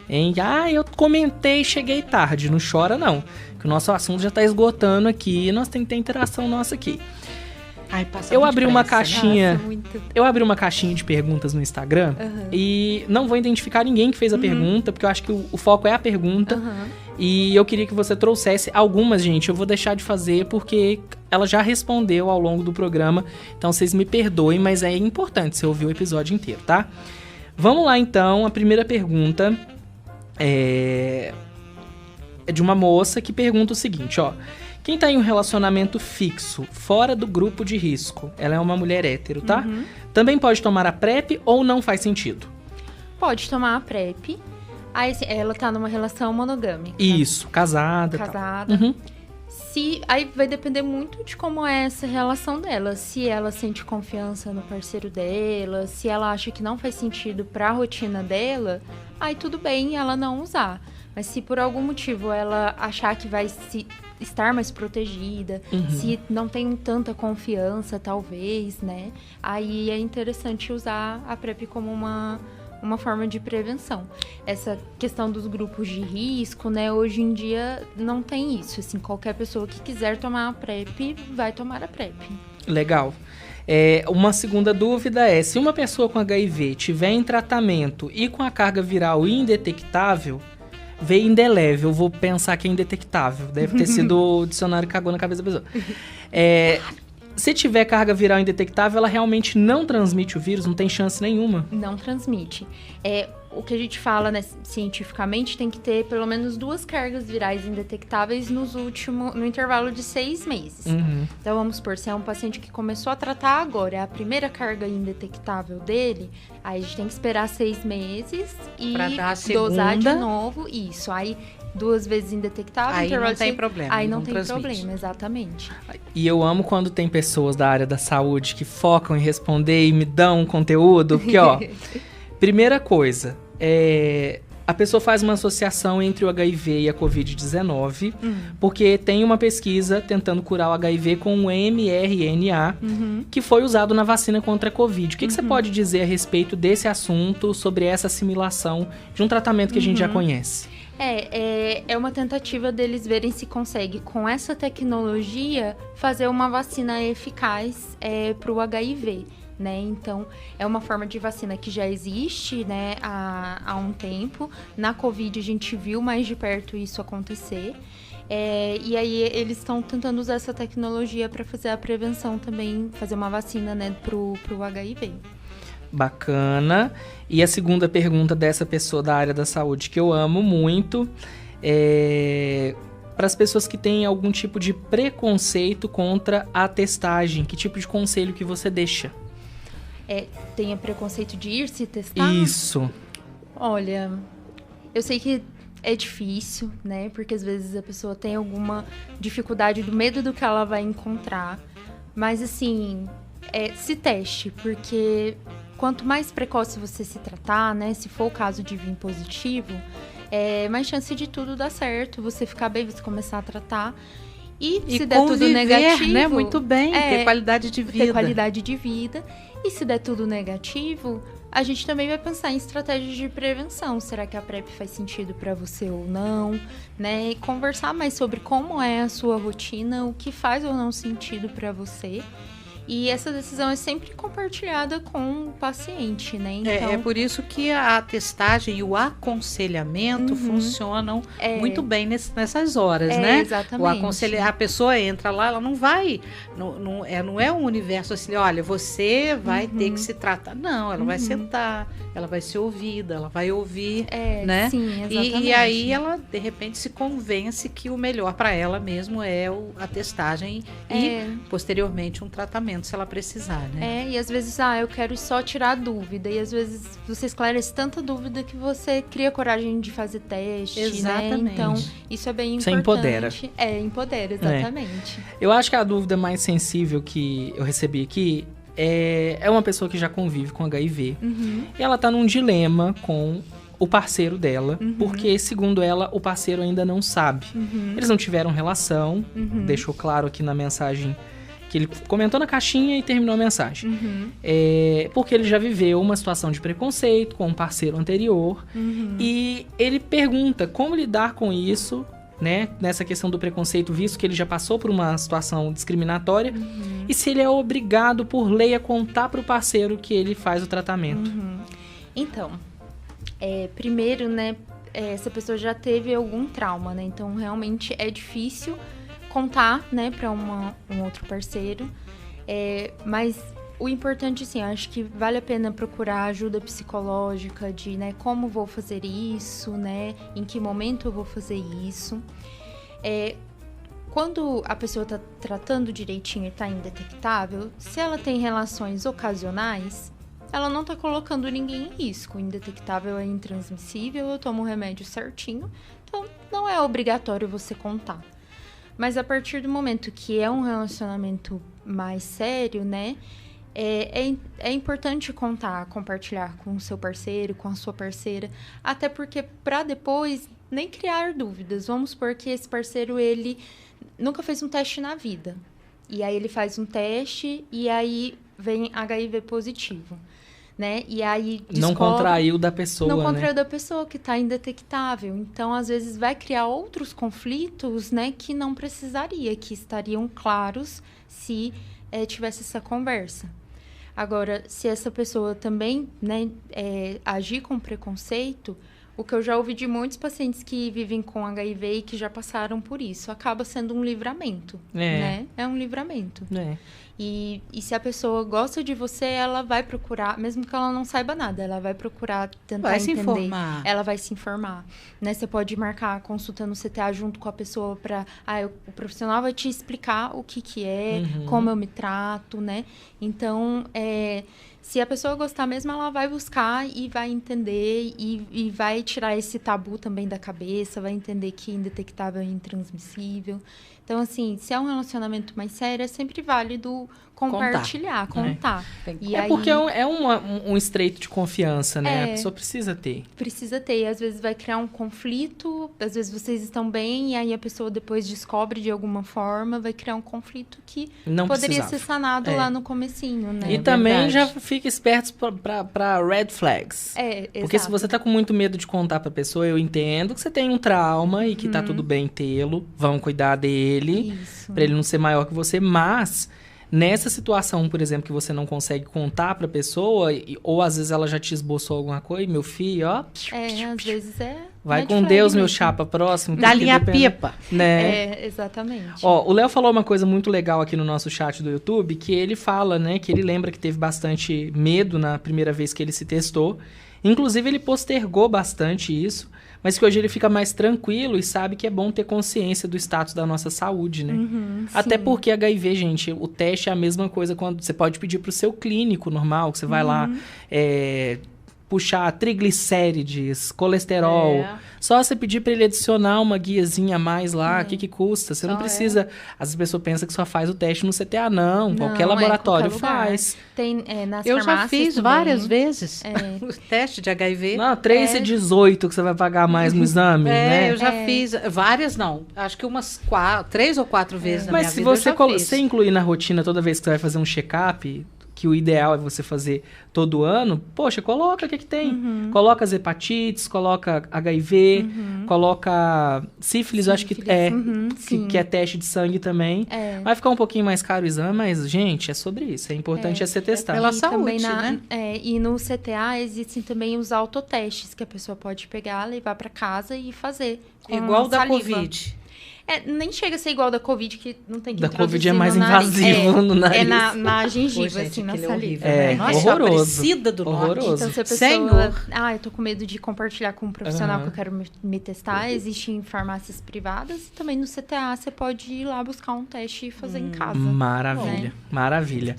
Speaker 1: Hein? Eu comentei, cheguei tarde. Não chora, não. Que o nosso assunto já tá esgotando aqui e nós temos que ter interação nossa aqui. Eu abri uma caixinha. Eu abri uma caixinha de perguntas no Instagram e não vou identificar ninguém que fez a pergunta, porque eu acho que o foco é a pergunta. E eu queria que você trouxesse algumas, gente. Eu vou deixar de fazer porque ela já respondeu ao longo do programa. Então vocês me perdoem, mas é importante você ouvir o episódio inteiro, tá? Vamos lá então. A primeira pergunta é de uma moça que pergunta o seguinte, Quem tá em um relacionamento fixo, fora do grupo de risco, ela é uma mulher hétero, tá? Também pode tomar a PrEP ou não faz sentido?
Speaker 3: Pode tomar a PrEP, Aí, assim, ela tá numa relação monogâmica.
Speaker 1: Isso, casada.
Speaker 3: Casada.
Speaker 1: Uhum.
Speaker 3: Aí vai depender muito de como é essa relação dela. Se ela sente confiança no parceiro dela, se ela acha que não faz sentido pra rotina dela, aí tudo bem ela não usar. Mas se por algum motivo ela achar que vai estar mais protegida, se não tem tanta confiança, talvez, né? Aí é interessante usar a PrEP como uma forma de prevenção. Essa questão dos grupos de risco, né? Hoje em dia não tem isso. Assim, qualquer pessoa que quiser tomar a PrEP, vai tomar a PrEP.
Speaker 1: Legal. Uma segunda dúvida é, se uma pessoa com HIV tiver em tratamento e com a carga viral indetectável, veio indelével, vou pensar que é indetectável. Deve ter sido o dicionário que cagou na cabeça da pessoa. Se tiver carga viral indetectável, ela realmente não transmite o vírus? Não tem chance nenhuma?
Speaker 3: Não transmite. O que a gente fala, né, cientificamente, tem que ter pelo menos 2 cargas virais indetectáveis no intervalo de 6 meses. Então, vamos supor, se é um paciente que começou a tratar agora, é a primeira carga indetectável dele, aí a gente tem que esperar 6 meses e dosar de novo. Isso, aí 2 vezes indetectável.
Speaker 2: Aí não tem problema.
Speaker 3: Aí não tem problema, exatamente.
Speaker 1: E eu amo quando tem pessoas da área da saúde que focam em responder e me dão um conteúdo, porque, ó, primeira coisa, a pessoa faz uma associação entre o HIV e a Covid-19, porque tem uma pesquisa tentando curar o HIV com um mRNA, que foi usado na vacina contra a Covid. O que você pode dizer a respeito desse assunto, sobre essa assimilação de um tratamento que a gente já conhece?
Speaker 3: É uma tentativa deles verem se consegue, com essa tecnologia, fazer uma vacina eficaz para o HIV, né? Então, é uma forma de vacina que já existe, né, há um tempo. Na Covid, a gente viu mais de perto isso acontecer. E aí, eles estão tentando usar essa tecnologia para fazer a prevenção também, fazer uma vacina, né, pro HIV.
Speaker 1: Bacana. E a segunda pergunta dessa pessoa da área da saúde, que eu amo muito, para as pessoas que têm algum tipo de preconceito contra a testagem, que tipo de conselho que você deixa?
Speaker 3: Tem preconceito de ir se testar?
Speaker 1: Isso.
Speaker 3: Olha, eu sei que é difícil, né? Porque às vezes a pessoa tem alguma dificuldade do medo do que ela vai encontrar. Mas assim, se teste, porque quanto mais precoce você se tratar, né? Se for o caso de vir positivo, mais chance de tudo dar certo, você ficar bem, você começar a tratar. E se der tudo negativo,
Speaker 2: né? Muito bem, ter qualidade de vida.
Speaker 3: Ter qualidade de vida. E se der tudo negativo, a gente também vai pensar em estratégias de prevenção. Será que a PrEP faz sentido para você ou não? Né? E conversar mais sobre como é a sua rotina, o que faz ou não sentido para você. E essa decisão é sempre compartilhada com o paciente, né? Então,
Speaker 2: é por isso que a testagem e o aconselhamento funcionam muito bem nessas horas, né?
Speaker 3: Exatamente.
Speaker 2: A pessoa entra lá, ela não vai... Não é um universo assim, olha, você vai ter que se tratar. Não, ela vai sentar, ela vai ser ouvida, ela vai ouvir, né?
Speaker 3: Sim, exatamente.
Speaker 2: E aí ela, de repente, se convence que o melhor para ela mesmo é a testagem e, posteriormente, um tratamento, se ela precisar, né?
Speaker 3: E às vezes, eu quero só tirar a dúvida. E às vezes você esclarece tanta dúvida que você cria coragem de fazer teste,
Speaker 2: exatamente,
Speaker 3: né? Então, isso é bem importante.
Speaker 1: Você empodera.
Speaker 3: Empodera, exatamente.
Speaker 1: Eu acho que a dúvida mais sensível que eu recebi aqui é uma pessoa que já convive com HIV. E ela tá num dilema com o parceiro dela, porque, segundo ela, o parceiro ainda não sabe. Eles não tiveram relação, deixou claro aqui na mensagem que ele comentou na caixinha e terminou a mensagem. Porque ele já viveu uma situação de preconceito com um parceiro anterior. E ele pergunta como lidar com isso, né? Nessa questão do preconceito, visto que ele já passou por uma situação discriminatória. E se ele é obrigado, por lei, a contar para o parceiro que ele faz o tratamento.
Speaker 3: Então, primeiro, né? Essa pessoa já teve algum trauma, né? Então, realmente é difícil contar, né, para um outro parceiro, mas o importante, assim, acho que vale a pena procurar ajuda psicológica de, né, como vou fazer isso, né, em que momento eu vou fazer isso. Quando a pessoa está tratando direitinho e está indetectável, se ela tem relações ocasionais, ela não tá colocando ninguém em risco. Indetectável é intransmissível, eu tomo o remédio certinho. Então, não é obrigatório você contar. Mas a partir do momento que é um relacionamento mais sério, né? É importante compartilhar com o seu parceiro, com a sua parceira. Até porque, para depois, nem criar dúvidas. Vamos supor que esse parceiro, ele nunca fez um teste na vida. E aí, ele faz um teste e aí vem HIV positivo. Né? E aí
Speaker 1: não contraiu da pessoa,
Speaker 3: Não contraiu da pessoa, que está indetectável. Então, às vezes, vai criar outros conflitos, né? Que não precisaria, que estariam claros se tivesse essa conversa. Agora, se essa pessoa também, né, agir com preconceito, o que eu já ouvi de muitos pacientes que vivem com HIV e que já passaram por isso, acaba sendo um livramento, né? É um livramento. E se a pessoa gosta de você, ela vai procurar, mesmo que ela não saiba nada, ela vai procurar tentar entender.
Speaker 2: Se informar.
Speaker 3: Ela vai se informar. Né? Você pode marcar a consulta no CTA junto com a pessoa para... o profissional vai te explicar o que é, como eu me trato, né? Então, se a pessoa gostar mesmo, ela vai buscar e vai entender e vai tirar esse tabu também da cabeça, vai entender que indetectável é intransmissível. Então, assim, se é um relacionamento mais sério, é sempre válido compartilhar, contar.
Speaker 1: Porque é um estreito de confiança, né? A pessoa precisa ter.
Speaker 3: Precisa ter. E, às vezes, vai criar um conflito. Às vezes, vocês estão bem e aí a pessoa depois descobre de alguma forma. Vai criar um conflito que não poderia ser sanado lá no comecinho, né?
Speaker 1: E também já fica esperto para red flags. Porque
Speaker 3: exato.
Speaker 1: Se você tá com muito medo de contar pra pessoa, eu entendo que você tem um trauma e que tá tudo bem tê-lo. Vão cuidar dele. Pra ele não ser maior que você. Mas... nessa situação, por exemplo, que você não consegue contar pra pessoa, ou às vezes ela já te esboçou alguma coisa, meu filho, ó...
Speaker 3: às vezes
Speaker 1: vai com Deus, meu chapa, próximo.
Speaker 2: Da linha pipa.
Speaker 1: Né?
Speaker 3: Exatamente.
Speaker 1: Ó, o Léo falou uma coisa muito legal aqui no nosso chat do YouTube, que ele fala, né, que ele lembra que teve bastante medo na primeira vez que ele se testou. Inclusive, ele postergou bastante isso, mas que hoje ele fica mais tranquilo e sabe que é bom ter consciência do status da nossa saúde, né? Até porque HIV, gente, o teste é a mesma coisa quando você pode pedir pro seu clínico normal, que você vai lá puxar triglicérides, colesterol. Só você pedir para ele adicionar uma guiazinha a mais lá, o que custa? Você não precisa... As pessoas pensam que só faz o teste no CTA. Não, qualquer laboratório faz.
Speaker 3: Tem nas
Speaker 2: eu já fiz
Speaker 3: também.
Speaker 2: Várias vezes o teste de HIV.
Speaker 1: Não, 3,18 que você vai pagar mais no exame, né?
Speaker 2: Eu já fiz. Várias não. Acho que umas 3 ou 4 vezes na minha vida.
Speaker 1: Mas se você incluir na rotina toda vez que você vai fazer um check-up... que o ideal é você fazer todo ano, poxa, coloca o que tem. Coloca as hepatites, coloca HIV, coloca sífilis, eu acho que que é teste de sangue também. Vai ficar um pouquinho mais caro o exame, mas, gente, é sobre isso. É importante ser testado.
Speaker 2: Pela saúde, né?
Speaker 3: E no CTA existem também os autotestes que a pessoa pode pegar, levar para casa e fazer.
Speaker 2: Igual da Covid.
Speaker 3: Nem chega a ser igual da Covid, que não tem que
Speaker 1: da Covid é mais invasivo no nariz.
Speaker 3: Na gengiva, assim, na saliva.
Speaker 1: Nossa,
Speaker 2: horroroso. Do
Speaker 1: horroroso.
Speaker 3: Então, se a pessoa... eu tô com medo de compartilhar com um profissional que eu quero me testar, existem farmácias privadas. Também no CTA, você pode ir lá buscar um teste e fazer em casa.
Speaker 1: Maravilha, maravilha.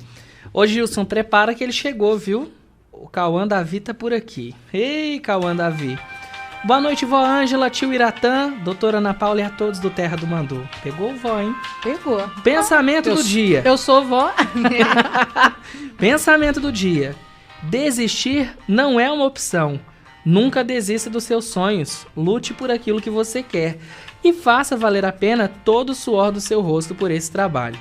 Speaker 1: Ô, Gilson, prepara que ele chegou, viu? O Cauã Davi tá por aqui. Ei, Cauã Davi. Boa noite, vó Ângela, tio Iratã, doutora Ana Paula e a todos do Terra do Mandu. Pegou, vó, hein?
Speaker 2: Pegou.
Speaker 1: Pensamento do dia.
Speaker 2: Eu sou vó.
Speaker 1: Pensamento do dia. Desistir não é uma opção. Nunca desista dos seus sonhos. Lute por aquilo que você quer. E faça valer a pena todo o suor do seu rosto por esse trabalho.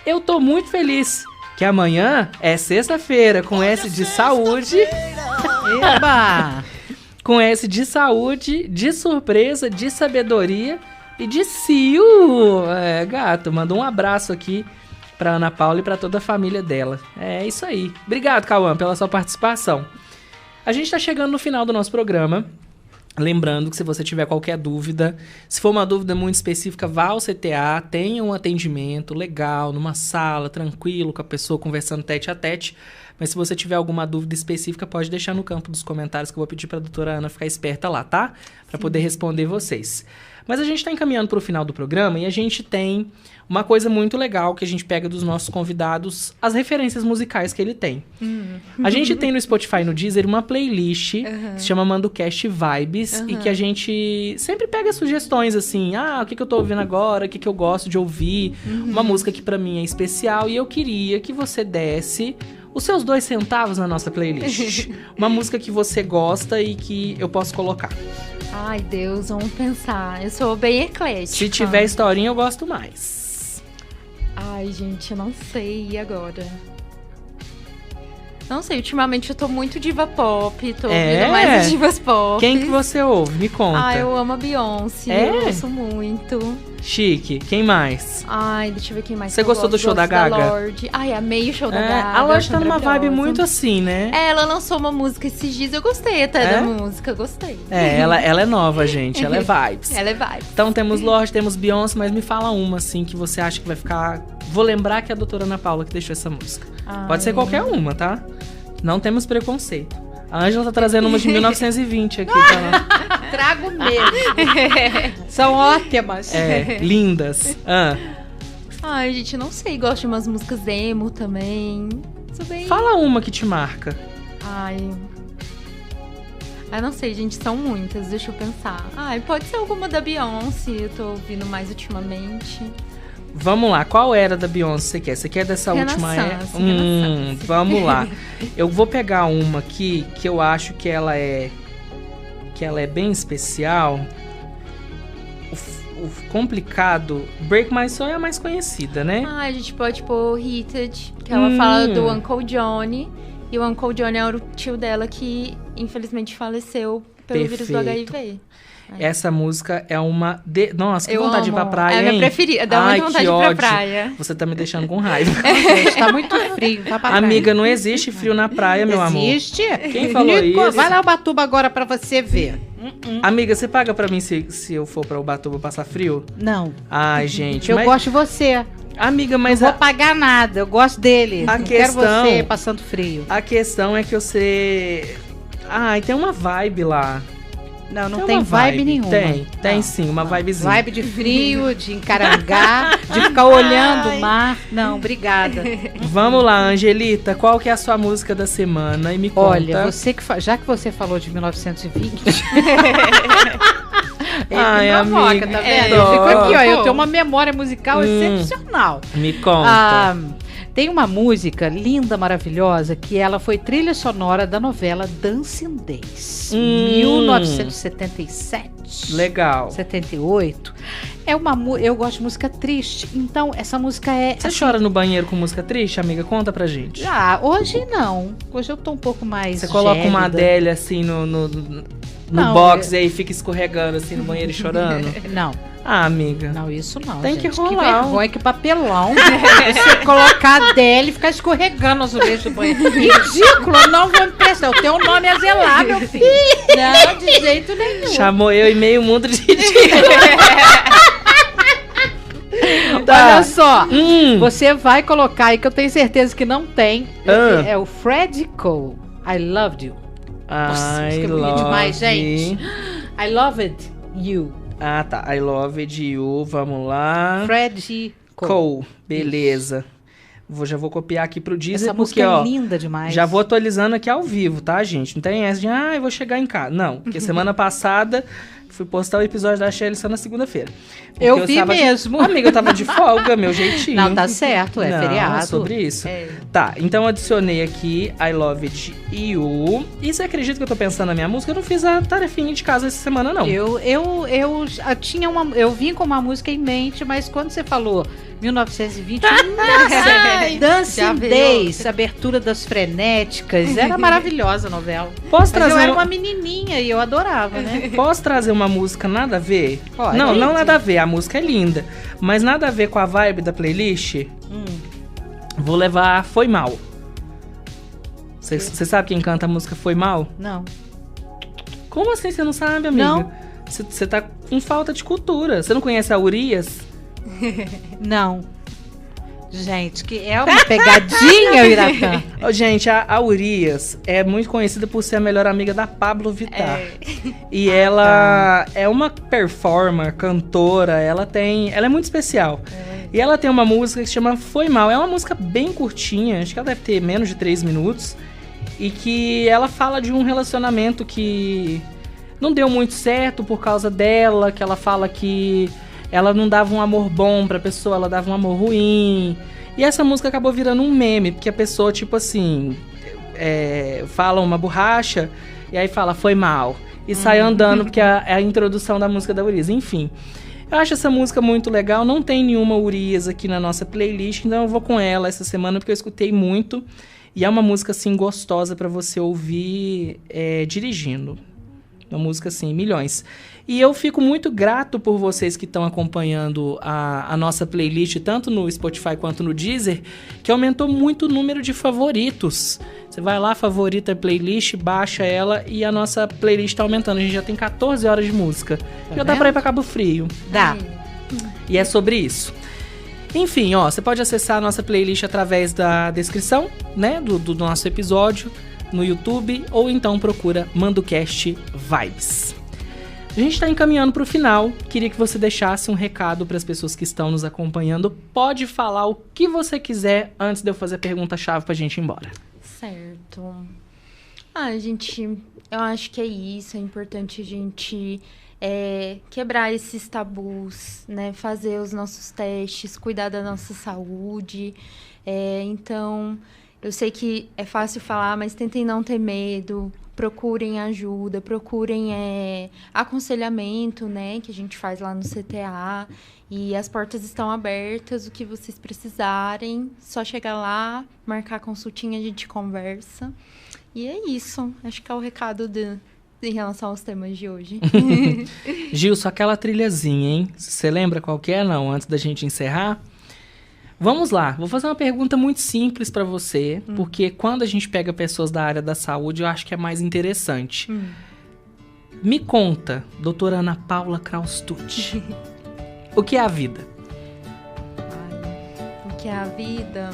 Speaker 1: Eu tô muito feliz que amanhã é sexta-feira com S de saúde.
Speaker 2: Eba!
Speaker 1: Com S de saúde, de surpresa, de sabedoria e de cio. Gato, mandou um abraço aqui pra Ana Paula e pra toda a família dela. É isso aí. Obrigado, Cauã, pela sua participação. A gente tá chegando no final do nosso programa. Lembrando que se você tiver qualquer dúvida, se for uma dúvida muito específica, vá ao CTA, tenha um atendimento legal, numa sala, tranquilo, com a pessoa conversando tete a tete, Mas se você tiver alguma dúvida específica, pode deixar no campo dos comentários que eu vou pedir pra doutora Ana ficar esperta lá, tá? Pra poder responder vocês. Mas a gente tá encaminhando pro final do programa e a gente tem uma coisa muito legal que a gente pega dos nossos convidados, as referências musicais que ele tem. A gente tem no Spotify e no Deezer uma playlist que se chama MandoCast Vibes e que a gente sempre pega sugestões assim, o que eu tô ouvindo agora, o que eu gosto de ouvir, uma música que pra mim é especial e eu queria que você desse os seus 2 centavos na nossa playlist. Uma música que você gosta e que eu posso colocar.
Speaker 3: Ai, Deus, vamos pensar. Eu sou bem eclética.
Speaker 1: Se tiver historinha, eu gosto mais.
Speaker 3: Ai, gente, eu não sei. E agora? Não sei, ultimamente eu tô muito diva pop. Tô ouvindo mais as divas pop.
Speaker 1: Quem que você ouve? Me conta.
Speaker 3: Eu amo a Beyoncé. Eu ouço muito.
Speaker 1: Chique. Quem mais?
Speaker 3: Ai, deixa eu ver quem mais.
Speaker 1: Você gostou do show da Gaga?
Speaker 3: Ai, amei o show da Gaga.
Speaker 1: A Lorde tá numa vibe muito assim, né?
Speaker 3: Ela lançou uma música esses dias, eu gostei até da música, gostei.
Speaker 1: Ela é nova, gente, ela é vibes.
Speaker 3: Ela é vibes.
Speaker 1: Então temos Lorde, temos Beyoncé, mas me fala uma, assim, que você acha que vai ficar... Vou lembrar que é a doutora Ana Paula que deixou essa música. Pode ser qualquer uma, tá? Não temos preconceito. A Ângela tá trazendo uma de 1920 aqui. Tá?
Speaker 2: Trago mesmo. São ótimas.
Speaker 1: Lindas.
Speaker 3: Ai, gente, não sei. Gosto de umas músicas emo também.
Speaker 1: Fala uma que te marca.
Speaker 3: Não sei, gente. São muitas. Deixa eu pensar. Pode ser alguma da Beyoncé. Eu tô ouvindo mais ultimamente.
Speaker 1: Vamos lá, qual era da Beyoncé você quer? Você quer dessa última era? Vamos lá. Eu vou pegar uma aqui que eu acho que ela é bem especial. O complicado, Break My Soul é a mais conhecida, né?
Speaker 3: A gente pode pôr Heated, que ela fala do Uncle Johnny. E o Uncle Johnny era o tio dela que infelizmente faleceu pelo vírus do HIV.
Speaker 1: Essa música é uma... Nossa, que vontade de ir pra praia, hein?
Speaker 3: É a minha preferida. Dá muita vontade de ir pra praia.
Speaker 1: Você tá me deixando com raiva.
Speaker 2: Gente, tá muito frio. Tá pra
Speaker 1: Amiga, não existe frio na praia, meu amor.
Speaker 2: Existe?
Speaker 1: Quem falou isso?
Speaker 2: Vai lá Ubatuba agora pra você ver.
Speaker 1: Amiga, você paga pra mim se eu for pra Ubatuba passar frio?
Speaker 2: Não.
Speaker 1: Ai, gente.
Speaker 2: Eu gosto de você.
Speaker 1: Amiga, mas...
Speaker 2: Não vou pagar nada, eu gosto dele.
Speaker 1: Não
Speaker 2: quero você passando frio.
Speaker 1: A questão é que você... tem uma vibe lá.
Speaker 2: Não tem vibe nenhuma.
Speaker 1: Tem sim, uma vibezinha.
Speaker 2: Vibe de frio, de encarangar, de ficar olhando o mar. Não, obrigada.
Speaker 1: Vamos lá, Angelita, qual que é a sua música da semana? E me conta.
Speaker 2: Olha, já que você falou de 1920...
Speaker 1: amiga,
Speaker 2: tá vendo? Eu fico aqui, eu tenho uma memória musical excepcional.
Speaker 1: Me conta.
Speaker 2: Tem uma música linda, maravilhosa, que ela foi trilha sonora da novela Dancing Days, 1977.
Speaker 1: Legal.
Speaker 2: 78. Eu gosto de música triste, então essa música é...
Speaker 1: Você chora no banheiro com música triste, amiga? Conta pra gente.
Speaker 2: Hoje não. Hoje eu tô um pouco mais
Speaker 1: Você coloca
Speaker 2: gélida.
Speaker 1: uma Adélia assim no box e aí fica escorregando assim no banheiro e chorando?
Speaker 2: Não.
Speaker 1: Amiga.
Speaker 2: Não, isso não,
Speaker 1: Tem
Speaker 2: gente.
Speaker 1: que rolar.
Speaker 2: Que vergonha, que papelão. Você colocar a Adélia e ficar escorregando os azulejos do banheiro. Ridículo, eu não vou me prestar. O teu nome é zelar, meu filho. Não, de jeito nenhum.
Speaker 1: Chamou eu e meio mundo de ridículo.
Speaker 2: Olha só, você vai colocar aí que eu tenho certeza que não tem. É o Freddie Cole. I Loved You. Nossa, que bonito demais, gente. I Loved You.
Speaker 1: Tá. I Loved You. Vamos lá.
Speaker 2: Freddie
Speaker 1: Cole. Beleza. Já vou copiar aqui pro Deezer.
Speaker 2: Essa música é linda demais.
Speaker 1: Já vou atualizando aqui ao vivo, tá, gente? Não tem essa de, eu vou chegar em casa. Não, porque semana passada fui postar o episódio da Shelly só na segunda-feira.
Speaker 2: Eu vi mesmo.
Speaker 1: Amiga, eu tava de folga, meu jeitinho.
Speaker 2: Não, tá certo, feriado.
Speaker 1: É sobre isso. Tá, então adicionei aqui I Loved You. E você acredita que eu tô pensando na minha música? Eu não fiz a tarefinha de casa essa semana, não.
Speaker 2: Eu vim com uma música em mente, mas quando você falou 1920, Dancing Days, abertura das frenéticas, era maravilhosa a novela. Eu era uma menininha e eu adorava, né?
Speaker 1: Posso trazer uma música nada a ver?
Speaker 2: Pode.
Speaker 1: Não nada a ver, a música é linda, mas nada a ver com a vibe da playlist. Vou levar Foi Mal. Você sabe quem canta a música Foi Mal?
Speaker 2: Não.
Speaker 1: Como assim você não sabe, amiga?
Speaker 2: Não.
Speaker 1: Você tá com falta de cultura. Você não conhece a Urias?
Speaker 2: Não. Gente, que é uma pegadinha, Iratã.
Speaker 1: Gente, a Urias é muito conhecida por ser a melhor amiga da Pablo Vittar. E ela é uma performer, cantora, ela é muito especial. E ela tem uma música que se chama Foi Mal. É uma música bem curtinha, acho que ela deve ter menos de 3 minutos. E que ela fala de um relacionamento que não deu muito certo por causa dela, que ela fala que ela não dava um amor bom pra pessoa, ela dava um amor ruim. E essa música acabou virando um meme, porque a pessoa, tipo assim, fala uma borracha e aí fala, foi mal. E sai andando, porque é a introdução da música da Urias. Enfim, eu acho essa música muito legal. Não tem nenhuma Urias aqui na nossa playlist, então eu vou com ela essa semana, porque eu escutei muito. E é uma música, assim, gostosa pra você ouvir dirigindo. Uma música, assim, milhões. E eu fico muito grato por vocês que estão acompanhando a nossa playlist, tanto no Spotify quanto no Deezer, que aumentou muito o número de favoritos. Você vai lá, favorita a playlist, baixa ela e a nossa playlist está aumentando. A gente já tem 14 horas de música. Já dá pra ir pra Cabo Frio.
Speaker 2: Dá.
Speaker 1: E é sobre isso. Enfim, ó, você pode acessar a nossa playlist através da descrição, né, do nosso episódio no YouTube, ou então procura MandoCast Vibes. A gente está encaminhando para o final. Queria que você deixasse um recado para as pessoas que estão nos acompanhando. Pode falar o que você quiser antes de eu fazer a pergunta-chave para a gente ir embora.
Speaker 3: Certo. Gente, eu acho que é isso. É importante a gente quebrar esses tabus, né? Fazer os nossos testes, cuidar da nossa saúde. Então, eu sei que é fácil falar, mas tentem não ter medo. Procurem ajuda, procurem aconselhamento, né? Que a gente faz lá no CTA. E as portas estão abertas, o que vocês precisarem. Só chegar lá, marcar a consultinha, a gente conversa. E é isso. Acho que é o recado em relação aos temas de hoje.
Speaker 1: Gilson, aquela trilhazinha, hein? Você lembra qual que é, não? Antes da gente encerrar? Vamos lá, vou fazer uma pergunta muito simples para você, porque quando a gente pega pessoas da área da saúde, eu acho que é mais interessante. Me conta, doutora Ana Paula Kraustut, o que é a vida?
Speaker 3: O que é a vida?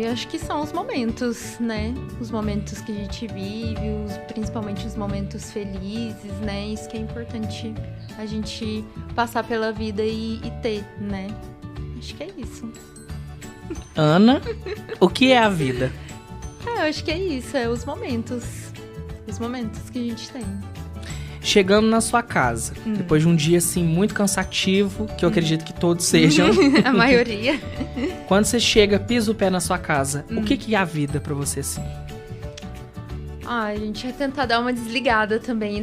Speaker 3: Eu acho que são os momentos, né? Os momentos que a gente vive, principalmente os momentos felizes, né? Isso que é importante a gente passar pela vida e ter, né? Acho que é isso.
Speaker 1: Ana, o que é a vida?
Speaker 3: Eu acho que é isso, os momentos que a gente tem.
Speaker 1: Chegando na sua casa, depois de um dia, assim, muito cansativo, que eu acredito que todos sejam.
Speaker 3: A maioria.
Speaker 1: Quando você chega, pisa o pé na sua casa, o que é a vida pra você, assim?
Speaker 3: A gente vai tentar dar uma desligada também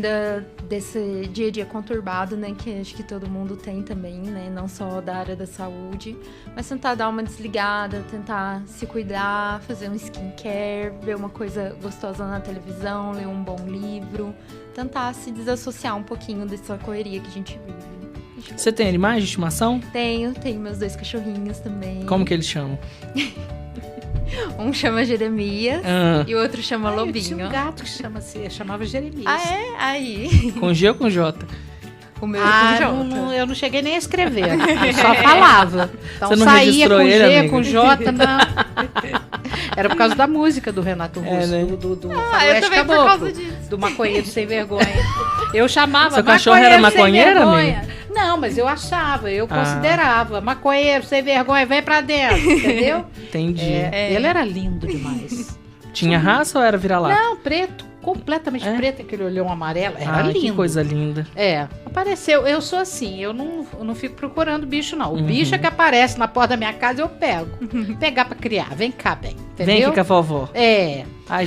Speaker 3: desse dia a dia conturbado, né? Que acho que todo mundo tem também, né? Não só da área da saúde. Mas tentar dar uma desligada, tentar se cuidar, fazer um skincare, ver uma coisa gostosa na televisão, ler um bom livro. Tentar se desassociar um pouquinho dessa correria que a gente vive.
Speaker 1: Você tem animais de estimação?
Speaker 3: Tenho meus 2 cachorrinhos também.
Speaker 1: Como que eles chamam?
Speaker 3: Um chama Jeremias e o outro chama Lobinho.
Speaker 2: Tinha um gato que chamava Jeremias.
Speaker 3: Aí.
Speaker 1: Com G ou com J?
Speaker 3: O meu com J.
Speaker 2: Eu não cheguei nem a escrever. Eu só falava. Então
Speaker 1: você não
Speaker 2: saía
Speaker 1: registrou
Speaker 2: com
Speaker 1: ele,
Speaker 2: G,
Speaker 1: amiga?
Speaker 2: com J, não. Era por causa da música do Renato Russo,
Speaker 1: né?
Speaker 2: do
Speaker 3: eu também por causa disso.
Speaker 2: Do maconheiro sem vergonha. Eu chamava
Speaker 1: seu cachorro era maconheiro, amiga?
Speaker 2: Não, mas eu achava, eu considerava. Maconheiro sem vergonha, vem pra dentro, entendeu?
Speaker 1: Entendi.
Speaker 2: Ele era lindo demais.
Speaker 1: Tinha raça ou era vira-lata?
Speaker 2: Não, preto. Completamente preto, aquele olhão amarelo. Era lindo.
Speaker 1: Que coisa linda.
Speaker 2: Apareceu. Eu sou assim, eu não fico procurando bicho, não. O bicho é que aparece na porta da minha casa, eu pego. Pegar pra criar. Vem cá, bem. Entendeu?
Speaker 1: Vem aqui com a vovó.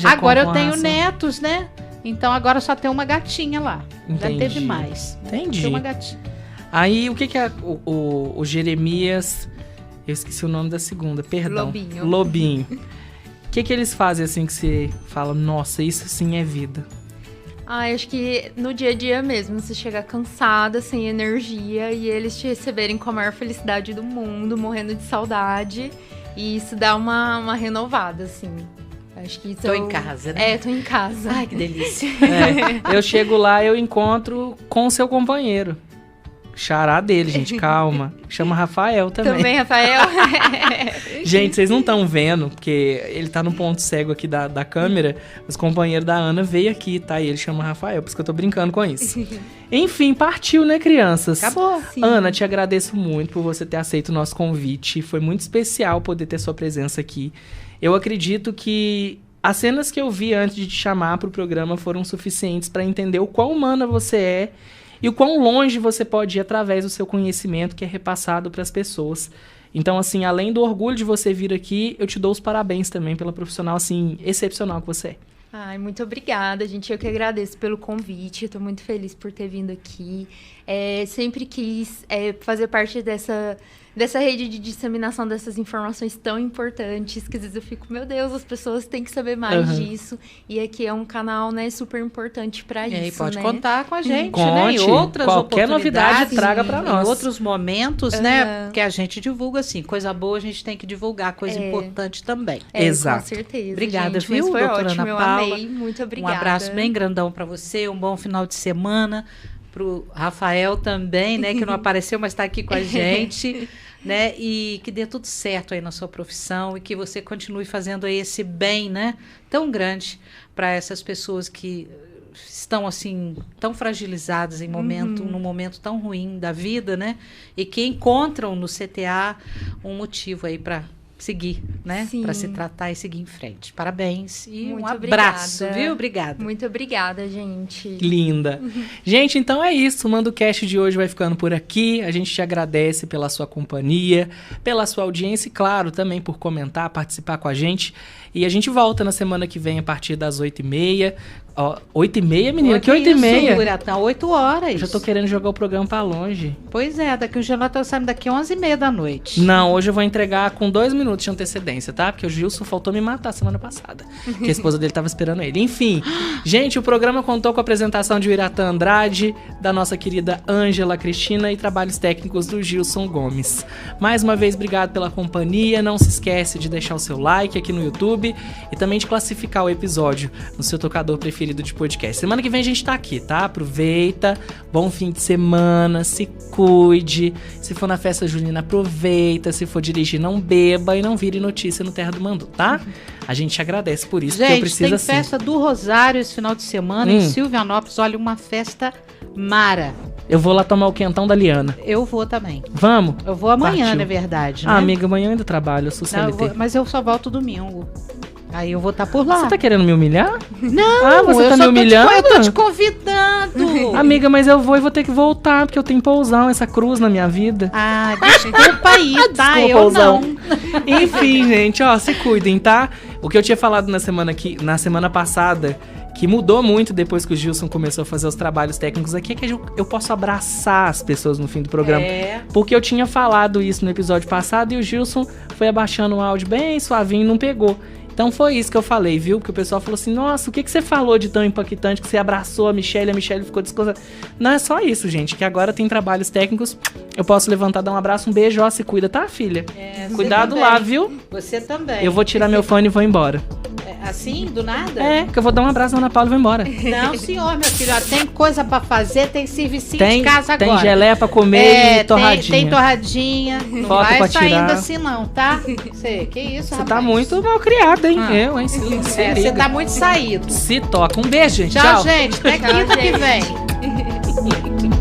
Speaker 2: Agora eu tenho netos, né? Então agora só tem uma gatinha lá.
Speaker 1: Entendi.
Speaker 2: Já teve mais.
Speaker 1: Entendi.
Speaker 2: Tem uma gatinha.
Speaker 1: Aí, o que é o Jeremias... Eu esqueci o nome da segunda, perdão. Lobinho. O que eles fazem assim que você fala, nossa, isso sim é vida?
Speaker 3: Acho que no dia a dia mesmo, você chega cansada, sem energia, e eles te receberem com a maior felicidade do mundo, morrendo de saudade, e isso dá uma renovada, assim. Acho que isso
Speaker 2: tô em casa, né?
Speaker 3: Tô em casa.
Speaker 2: Ai, que delícia.
Speaker 1: Eu chego lá, eu encontro com o seu companheiro. Xará dele, gente, calma. Chama Rafael também.
Speaker 3: Também, Rafael.
Speaker 1: Gente, vocês não estão vendo, porque ele tá no ponto cego aqui da câmera. Os companheiros da Ana veio aqui, tá? E ele chama Rafael, por isso que eu tô brincando com isso. Enfim, partiu, né, crianças?
Speaker 2: Acabou.
Speaker 3: Sim.
Speaker 1: Ana, te agradeço muito por você ter aceito o nosso convite. Foi muito especial poder ter sua presença aqui. Eu acredito que as cenas que eu vi antes de te chamar pro programa foram suficientes para entender o quão humana você é e o quão longe você pode ir através do seu conhecimento que é repassado para as pessoas. Então, assim, além do orgulho de você vir aqui, eu te dou os parabéns também pela profissional, assim, excepcional que você é.
Speaker 3: Ai, muito obrigada, gente. Eu que agradeço pelo convite. Eu tô muito feliz por ter vindo aqui. Sempre quis fazer parte dessa rede de disseminação dessas informações tão importantes, que às vezes eu fico, meu Deus, as pessoas têm que saber mais disso. E aqui é um canal, né, super importante para isso,
Speaker 2: e pode
Speaker 3: né?
Speaker 2: contar com a gente,
Speaker 1: Conte,
Speaker 2: né? E outras
Speaker 1: qualquer novidade traga para nós.
Speaker 2: Em outros momentos, né? Que a gente divulga, assim, coisa boa a gente tem que divulgar, coisa importante também.
Speaker 1: Exato.
Speaker 3: Com certeza.
Speaker 2: Obrigada,
Speaker 3: gente,
Speaker 2: viu,
Speaker 3: mas foi
Speaker 2: doutora
Speaker 3: ótimo,
Speaker 2: Ana
Speaker 3: eu
Speaker 2: Paula?
Speaker 3: amei, muito obrigada.
Speaker 2: Um abraço bem grandão para você, um bom final de semana. Pro Rafael também, né? Que não apareceu, mas está aqui com a gente. Né? E que dê tudo certo aí na sua profissão e que você continue fazendo aí esse bem, né, tão grande para essas pessoas que estão assim tão fragilizadas em num momento tão ruim da vida, né? E que encontram no CTA um motivo aí para seguir, né? Para se tratar e seguir em frente. Parabéns e
Speaker 3: muito
Speaker 2: um abraço,
Speaker 3: obrigada.
Speaker 2: Viu? Obrigada.
Speaker 3: Muito obrigada, gente.
Speaker 1: Linda. Gente, então é isso. O MandoCast de hoje vai ficando por aqui. A gente te agradece pela sua companhia, pela sua audiência e, claro, também por comentar, participar com a gente. E a gente volta na semana que vem a partir das 8h30. 8h30, menina? Que 8h30?
Speaker 2: Uratã, 8 horas.
Speaker 1: Eu já tô querendo jogar o programa pra longe.
Speaker 2: Pois é, daqui o dia nós estamos saindo daqui 11h30 da noite.
Speaker 1: Não, hoje eu vou entregar com 2 minutos de antecedência, tá? Porque o Gilson faltou me matar semana passada. Que a esposa dele tava esperando ele. Enfim, gente, o programa contou com a apresentação de Uratã Andrade, da nossa querida Ângela Cristina e trabalhos técnicos do Gilson Gomes. Mais uma vez, obrigado pela companhia. Não se esquece de deixar o seu like aqui no YouTube e também de classificar o episódio no seu tocador preferido de podcast. Semana que vem a gente tá aqui, tá? Aproveita, bom fim de semana, se cuide. Se for na festa junina, aproveita. Se for dirigir, não beba e não vire notícia no Terra do Mandu, tá? A gente agradece por isso,
Speaker 2: gente,
Speaker 1: porque eu preciso
Speaker 2: tem festa do Rosário esse final de semana em Silvianópolis. Olha, uma festa mara.
Speaker 1: Eu vou lá tomar o quentão da Liana.
Speaker 2: Eu vou também.
Speaker 1: Vamos?
Speaker 2: Eu vou amanhã,
Speaker 1: Partiu.
Speaker 2: na verdade, né?
Speaker 1: Ah, amiga, amanhã eu ainda trabalho, eu sou CLT.
Speaker 2: Não, mas eu só volto domingo. Aí eu vou estar por lá.
Speaker 1: Você tá querendo me humilhar?
Speaker 2: Não,
Speaker 1: você tá me humilhando?
Speaker 2: Eu tô te convidando.
Speaker 1: Amiga, mas eu vou ter que voltar, porque eu tenho pousão, essa cruz na minha vida.
Speaker 2: Ah, desculpa aí, tá?
Speaker 1: Desculpa,
Speaker 2: Eu
Speaker 1: pousão.
Speaker 2: não.
Speaker 1: Enfim, gente, ó, se cuidem, tá? O que eu tinha falado na semana passada, que mudou muito depois que o Gilson começou a fazer os trabalhos técnicos aqui, é que eu posso abraçar as pessoas no fim do programa. Porque eu tinha falado isso no episódio passado e o Gilson foi abaixando o áudio bem suavinho e não pegou. Então foi isso que eu falei, viu? Porque o pessoal falou assim, nossa, o que você falou de tão impactante que você abraçou a Michelle ficou desconcertada. Não é só isso, gente, que agora tem trabalhos técnicos, eu posso levantar, dar um abraço, um beijo, ó, se cuida, tá, filha? Cuidado
Speaker 2: também.
Speaker 1: lá, viu?
Speaker 2: Você também.
Speaker 1: Eu vou tirar meu fone e vou embora.
Speaker 2: Assim, do nada?
Speaker 1: Que eu vou dar um abraço na Ana Paula e vou embora.
Speaker 2: Não, senhor, meu filho, ó, tem coisa pra fazer, tem servicinho de casa agora.
Speaker 1: Tem geleia pra comer e torradinha.
Speaker 2: Tem torradinha. Não
Speaker 1: Foto
Speaker 2: vai
Speaker 1: pra
Speaker 2: saindo
Speaker 1: tirar.
Speaker 2: assim não, tá? Que isso,
Speaker 1: Você
Speaker 2: rapaz?
Speaker 1: tá muito mal criada, hein? Eu, hein?
Speaker 2: Você tá muito saído.
Speaker 1: Se toca. Um beijo, gente.
Speaker 2: Tchau, gente. Até quinta que vem.